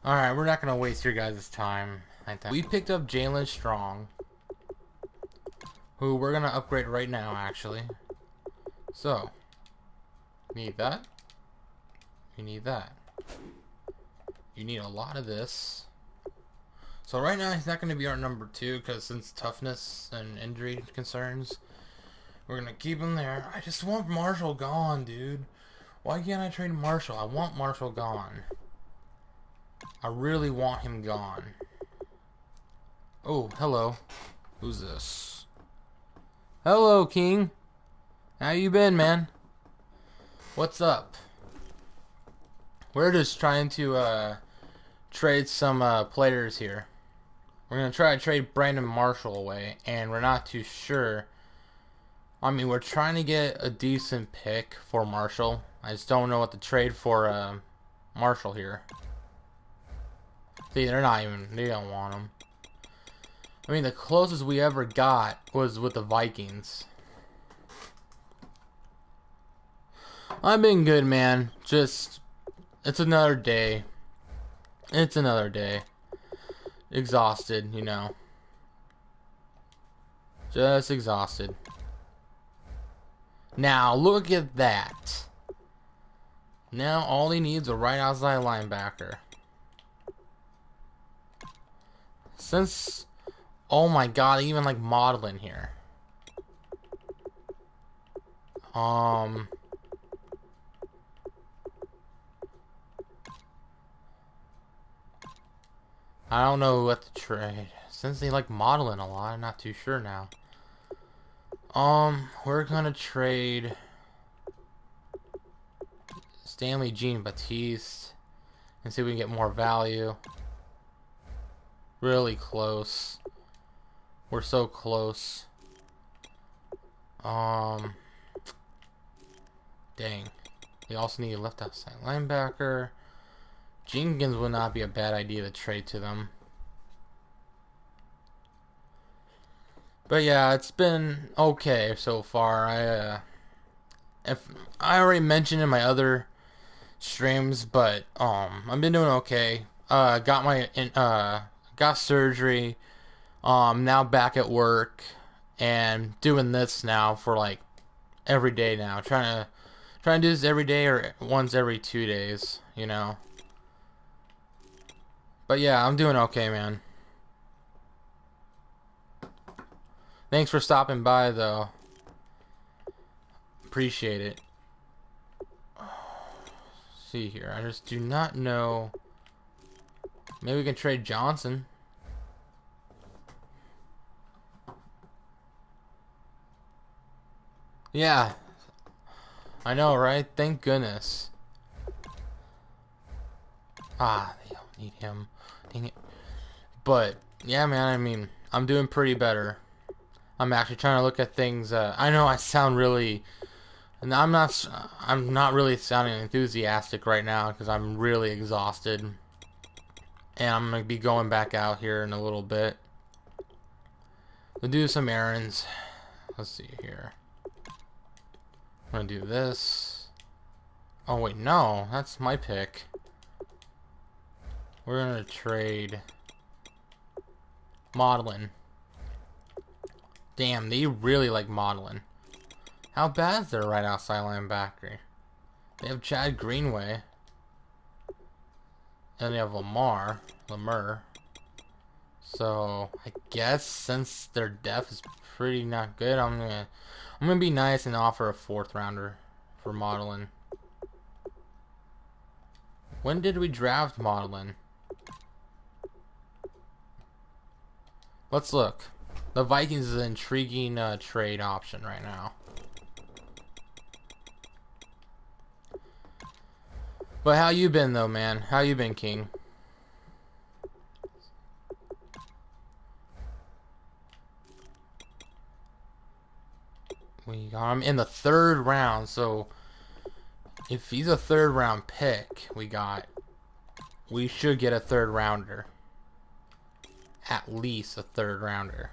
Alright, we're not going to waste your guys' time. We picked up Jalen Strong, who we're going to upgrade right now, actually. So, need that. You need that. You need a lot of this. So right now he's not going to be our number 2 because since toughness and injury concerns, we're going to keep him there. I just want Marshall gone, dude. Why can't I trade Marshall? I want Marshall gone. I really want him gone. Oh, hello. Who's this? Hello, King. How you been, man? What's up? We're just trying to trade some players here. We're going to try to trade Brandon Marshall away, and we're not too sure. I mean, we're trying to get a decent pick for Marshall. I just don't know what to trade for Marshall here. See, they don't want him. I mean, the closest we ever got was with the Vikings. I've been good, man. Just, it's another day. It's another day. Exhausted, you know. Just exhausted. Now, look at that. Now, all he needs is a right outside linebacker. Since, oh my god, even like modeling here. I don't know what to trade. Since they like modeling a lot, I'm not too sure now. We're gonna trade Stanley Jean-Baptiste and see if we can get more value. Really close. We're so close. Dang. We also need a left outside linebacker. Jenkins would not be a bad idea to trade to them. But yeah, it's been okay so far. If I already mentioned in my other streams, but I've been doing okay. Got surgery. Now back at work and doing this now for like every day now. Trying to do this every day or once every 2 days, you know. But yeah, I'm doing okay, man. Thanks for stopping by, though. Appreciate it. See here, I just do not know. Maybe we can trade Johnson. Yeah. I know, right? Thank goodness. Ah, they don't need him. Dang it. But, yeah, man, I mean, I'm doing pretty better. I'm actually trying to look at things. I know I sound really... And I'm not really sounding enthusiastic right now because I'm really exhausted. And I'm going to be going back out here in a little bit to do some errands. Let's see here. I'm going to do this. Oh, wait, no. That's my pick. We're going to trade modeling. Damn, they really like modeling. How bad is their right outside linebacker? They have Chad Greenway. And they have Lemur. So I guess since their depth is pretty not good, I'm gonna be nice and offer a 4th rounder for modeling. When did we draft modeling? Let's look. The Vikings is an intriguing trade option right now. But how you been though, man? How you been, King? We got him in the 3rd round, so if he's a 3rd round pick, we should get a 3rd rounder. At least a 3rd rounder.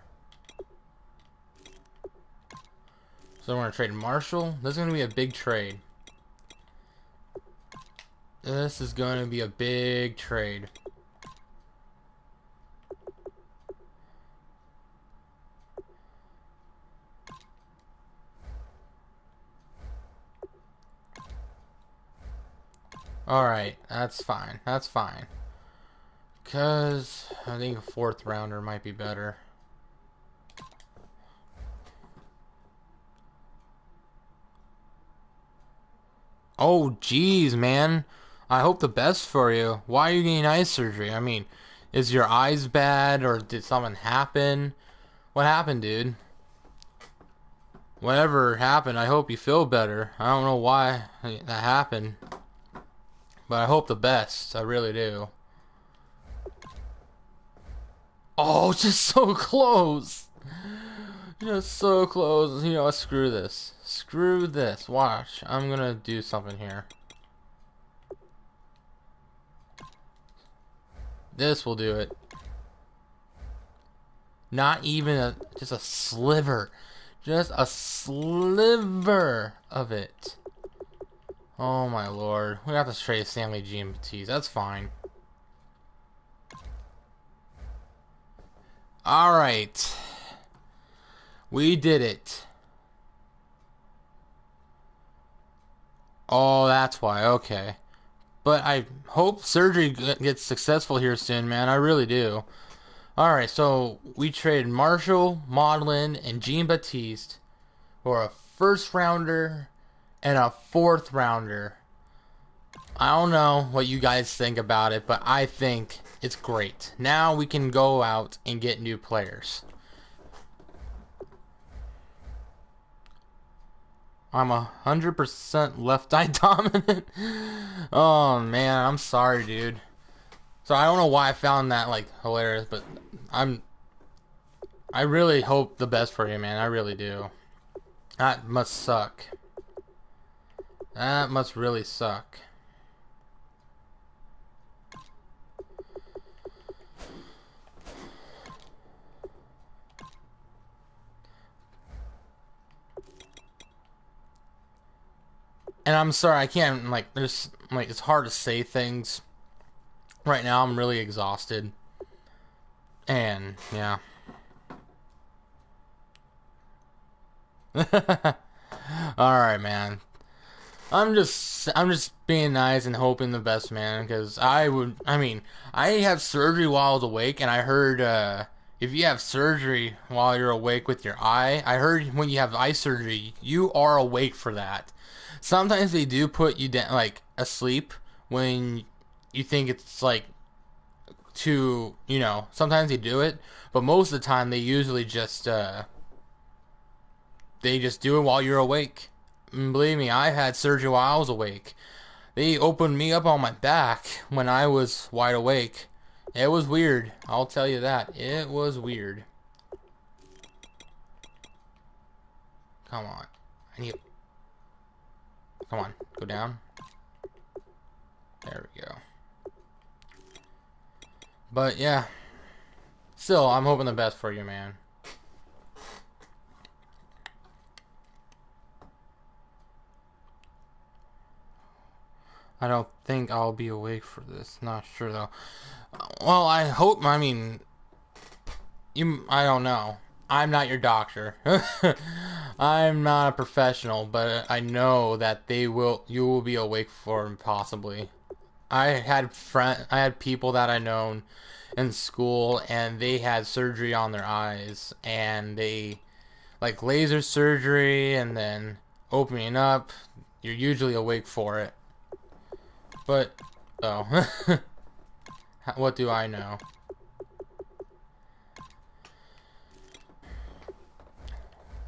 So we're gonna trade Marshall. This is gonna be a big trade. This is going to be a big trade. Alright, that's fine. That's fine. Because I think a fourth rounder might be better. Oh, geez, man. I hope the best for you. Why are you getting eye surgery? I mean, is your eyes bad or did something happen? What happened, dude? Whatever happened, I hope you feel better. I don't know why that happened, but I hope the best. I really do. Oh, just so close. Just so close. You know what? Screw this. Screw this. Watch. I'm gonna do something here. This will do it. Not even just a sliver. Just a sliver of it. Oh my lord. We have to trade Stanley GMTs. That's fine. Alright. We did it. Oh, that's why. Okay. But I hope surgery gets successful here soon, man. I really do. Alright, so we traded Marshall, Maudlin, and Jean Baptiste for a first rounder and a fourth rounder. I don't know what you guys think about it, but I think it's great. Now we can go out and get new players. I'm 100% left eye dominant. Oh man, I'm sorry, dude. So I don't know why I found that like hilarious, but I really hope the best for you, man. I really do. That must suck. That must really suck. And I'm sorry, I can't like there's like it's hard to say things right now. I'm really exhausted. And yeah. Alright, man. I'm just being nice and hoping the best, man, because I mean, I had surgery while I was awake, and I heard if you have surgery while you're awake with your eye, I heard when you have eye surgery, you are awake for that. Sometimes they do put you down like asleep when you think it's like too, sometimes they do it, but most of the time they just do it while you're awake. And believe me, I had surgery while I was awake. They opened me up on my back when I was wide awake. It was weird. I'll tell you that. It was weird. Come on. I need... Come on. Go down. There we go. But yeah. Still, I'm hoping the best for you, man. I don't think I'll be awake for this. Not sure though. Well, I hope. I mean, I don't know. I'm not your doctor. I'm not a professional, but I know that you will be awake for possibly. I had people that I known in school, and they had surgery on their eyes, and they like laser surgery, and then opening up. You're usually awake for it, but oh, what do I know?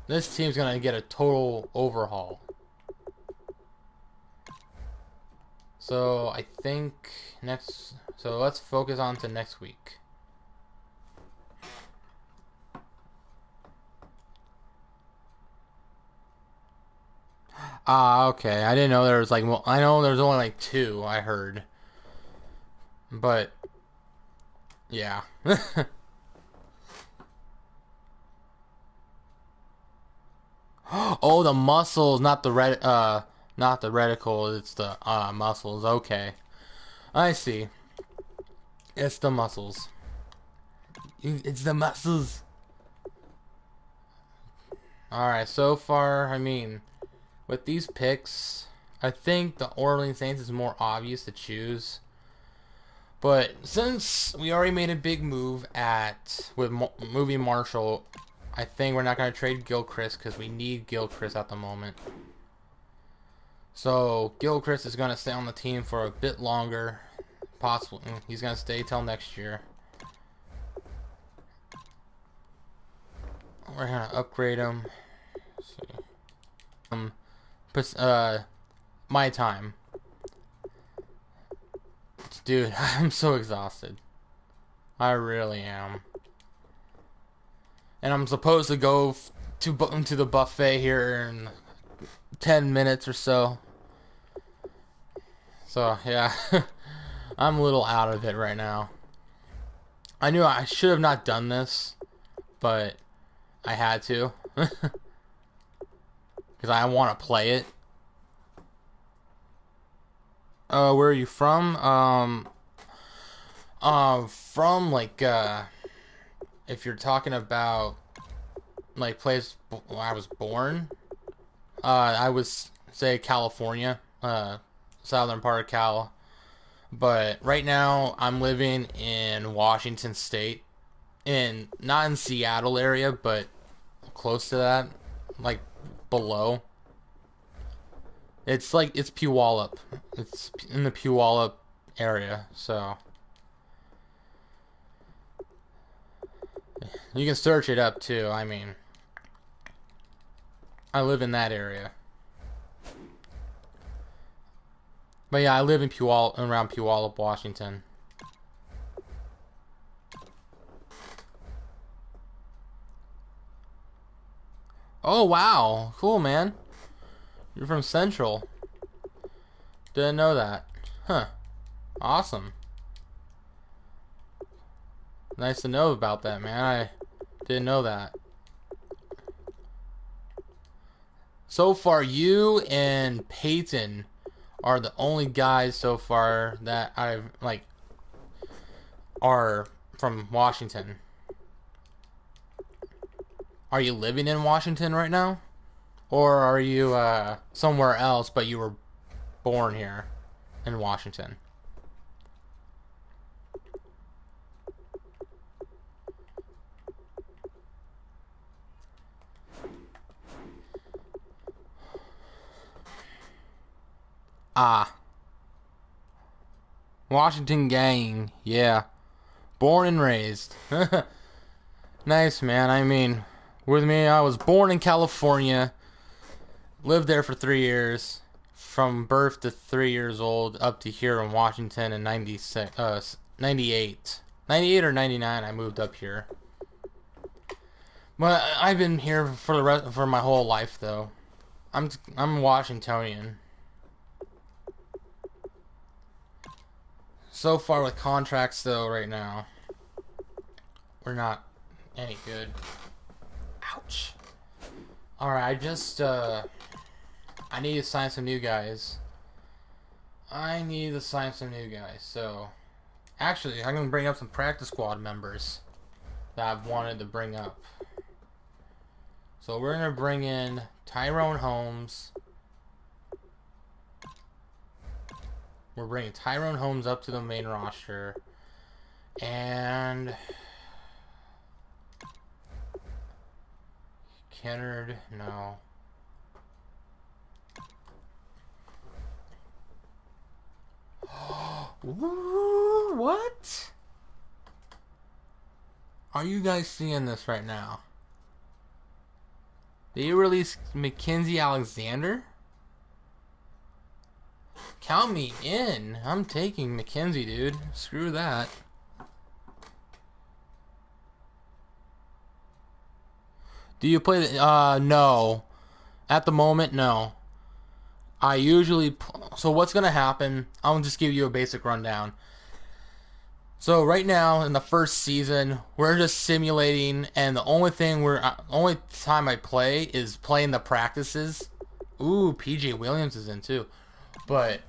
This team's gonna get a total overhaul. So I think so let's focus on to next week. Ah, okay. I didn't know there was like, well, I know there's only like two, I heard. But yeah. Oh, the muscles, not the reticle, it's the muscles. Okay. I see. It's the muscles. It's the muscles. Alright, so far, I mean, with these picks, I think the Orleans Saints is more obvious to choose. But since we already made a big move with moving Marshall, I think we're not going to trade Gilchrist because we need Gilchrist at the moment. So Gilchrist is going to stay on the team for a bit longer. Possibly he's going to stay till next year. We're going to upgrade him. Let's see. My time. Dude, I'm so exhausted. I really am. And I'm supposed to go to the buffet here in 10 minutes or so. So, yeah. I'm a little out of it right now. I knew I should have not done this, but I had to. Because I want to play it. Where are you from? From like if you're talking about like place where I was born, I was say California, southern part of Cal. But right now I'm living in Washington State, not in Seattle area, but close to that, like below. It's Puyallup. It's in the Puyallup area, so you can search it up too. I mean, I live in that area. But yeah, I live in around Puyallup, Washington. Oh wow, cool man. You're from Central. Didn't know that. Huh. Awesome. Nice to know about that, man. I didn't know that. So far, you and Peyton are the only guys so far that I've, like, are from Washington. Are you living in Washington right now? Or are you somewhere else, but you were born here in Washington? Ah. Washington gang. Yeah. Born and raised. Nice, man. I mean, with me, I was born in California. Lived there for 3 years, from birth to 3 years old, up to here in Washington in 98. 98 or 99, I moved up here. But I've been here for my whole life, though. I'm Washingtonian. So far with contracts, though, right now, we're not any good. Ouch. Alright, I need to sign some new guys. So, actually, I'm going to bring up some practice squad members that I've wanted to bring up. So, we're going to bring in Tyrone Holmes. We're bringing Tyrone Holmes up to the main roster. And Kennard, no. Ooh, what? Are you guys seeing this right now? They released Mackenzie Alexander? Count me in. I'm taking Mackenzie, dude. Screw that. Do you play the... no. At the moment, no. I usually... So what's going to happen... I'll just give you a basic rundown. So right now, in the first season, we're just simulating, and the only time I play is playing the practices. Ooh, PJ Williams is in too. But,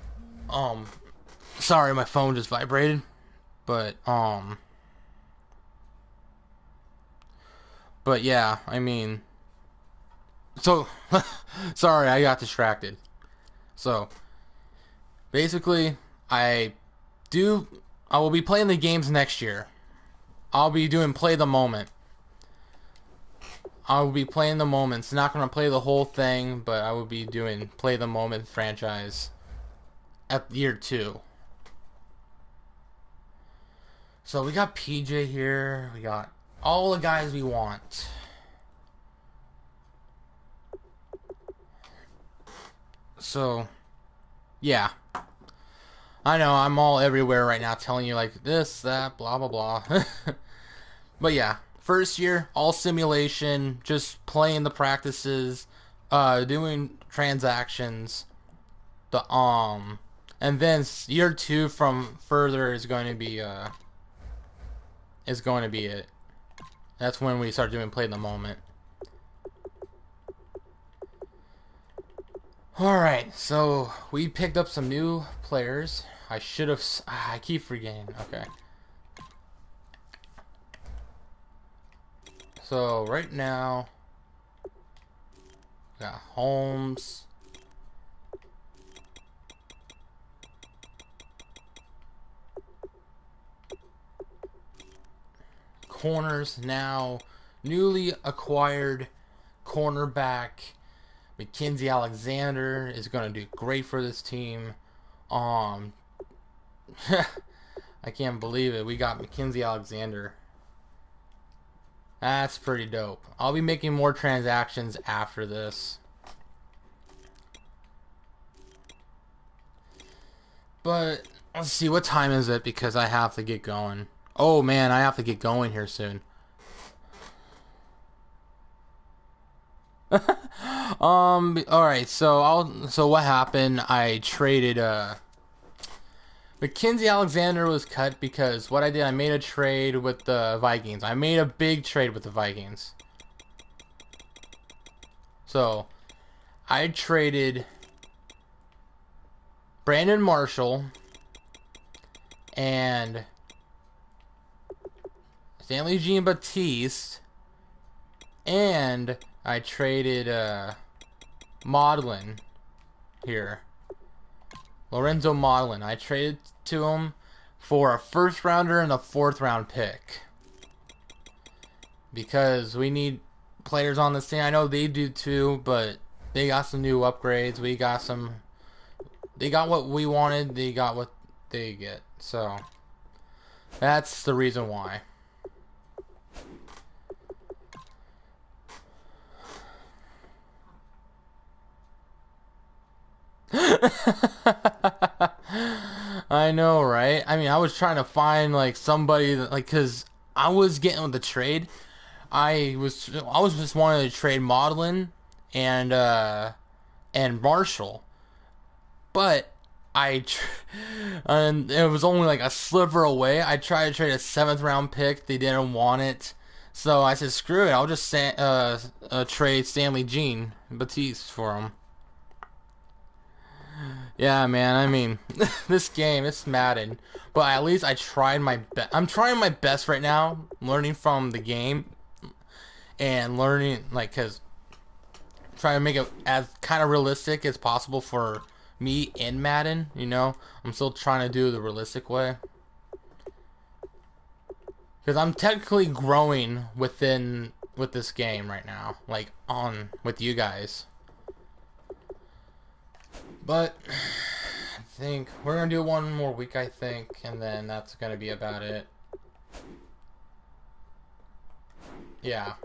sorry, my phone just vibrated. But yeah, I mean... So, sorry, I got distracted. So basically, I I will be playing the games next year. I'll be doing play the moment. I will be playing the moments. Not gonna play the whole thing, but I will be doing play the moment franchise at year 2. So we got PJ here. We got all the guys we want. So, yeah. I know I'm all everywhere right now telling you like this, that, blah, blah, blah. But yeah, first year, all simulation, just playing the practices, doing transactions, and then year 2 from further is going to be it. That's when we start doing play in the moment. Alright, so we picked up some new players. I should have... I keep forgetting. Okay. So, right now... we got Holmes. Corners now. Newly acquired cornerback Mackenzie Alexander is going to do great for this team. I can't believe it. We got Mackenzie Alexander. That's pretty dope. I'll be making more transactions after this. But let's see, what time is it? Because I have to get going. Oh man, I have to get going here soon. Alright, so what happened? I traded Mackenzie Alexander was cut because what I did, I made a trade with the Vikings. I made a big trade with the Vikings. So I traded Brandon Marshall and Stanley Jean-Baptiste, and I traded Maudlin here. Lorenzo Maudlin. I traded to him for a first rounder and a 4th round pick. Because we need players on this team. I know they do too, but they got some new upgrades. We got some... They got what we wanted. They got what they get. So, that's the reason why. I know, right? I mean, I was trying to find like somebody that, like, cause I was getting with the trade. I was just wanting to trade Maudlin and Marshall, but and it was only like a sliver away. I tried to trade a 7th round pick. They didn't want it, so I said, screw it. I'll just trade Stanley Jean-Baptiste for him. Yeah, man. I mean, this game, it's Madden, but at least I tried my best. I'm trying my best right now, learning from the game and learning, like, cause trying to make it as kind of realistic as possible for me in Madden. You know, I'm still trying to do the realistic way, cause I'm technically growing with this game right now, like with you guys. But I think we're gonna do one more week, I think, and then that's gonna be about it. Yeah.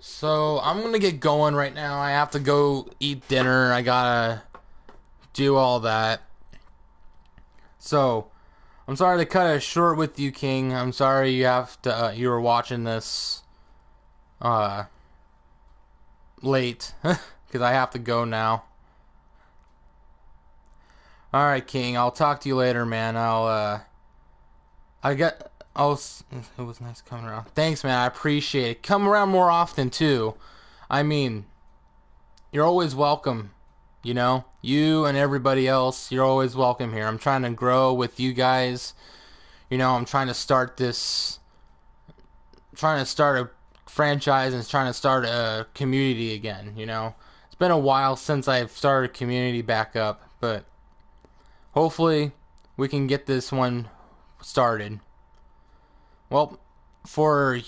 So I'm gonna get going right now. I have to go eat dinner. I gotta do all that. So I'm sorry to cut it short with you, King. I'm sorry you have to. You were watching this late because I have to go now. All right, King. I'll talk to you later, man. It was nice coming around. Thanks, man. I appreciate it. Come around more often too. I mean, you're always welcome. You know, you and everybody else, you're always welcome here. I'm trying to grow with you guys. You know, I'm trying to start a franchise and trying to start a community again. You know, been a while since I've started a community back up, but hopefully we can get this one started. Well, for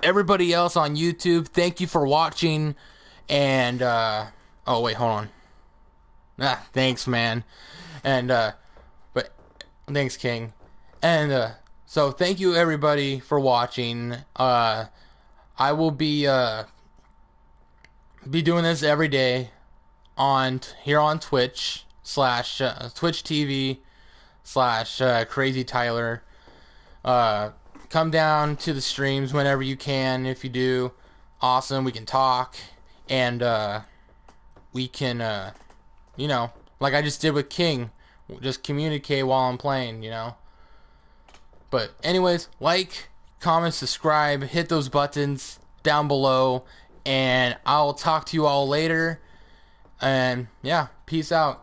everybody else on YouTube, thank you for watching. And oh wait, hold on. Thanks, man. And but thanks, King. And so thank you everybody for watching. I will be doing this every day on here on Twitch Twitch TV / Crazy Tyler. Come down to the streams whenever you can. If you do, awesome. We can talk, and we can you know, like I just did with King, just communicate while I'm playing, you know. But anyways, like, comment, subscribe, hit those buttons down below, and I'll talk to you all later. And yeah, peace out.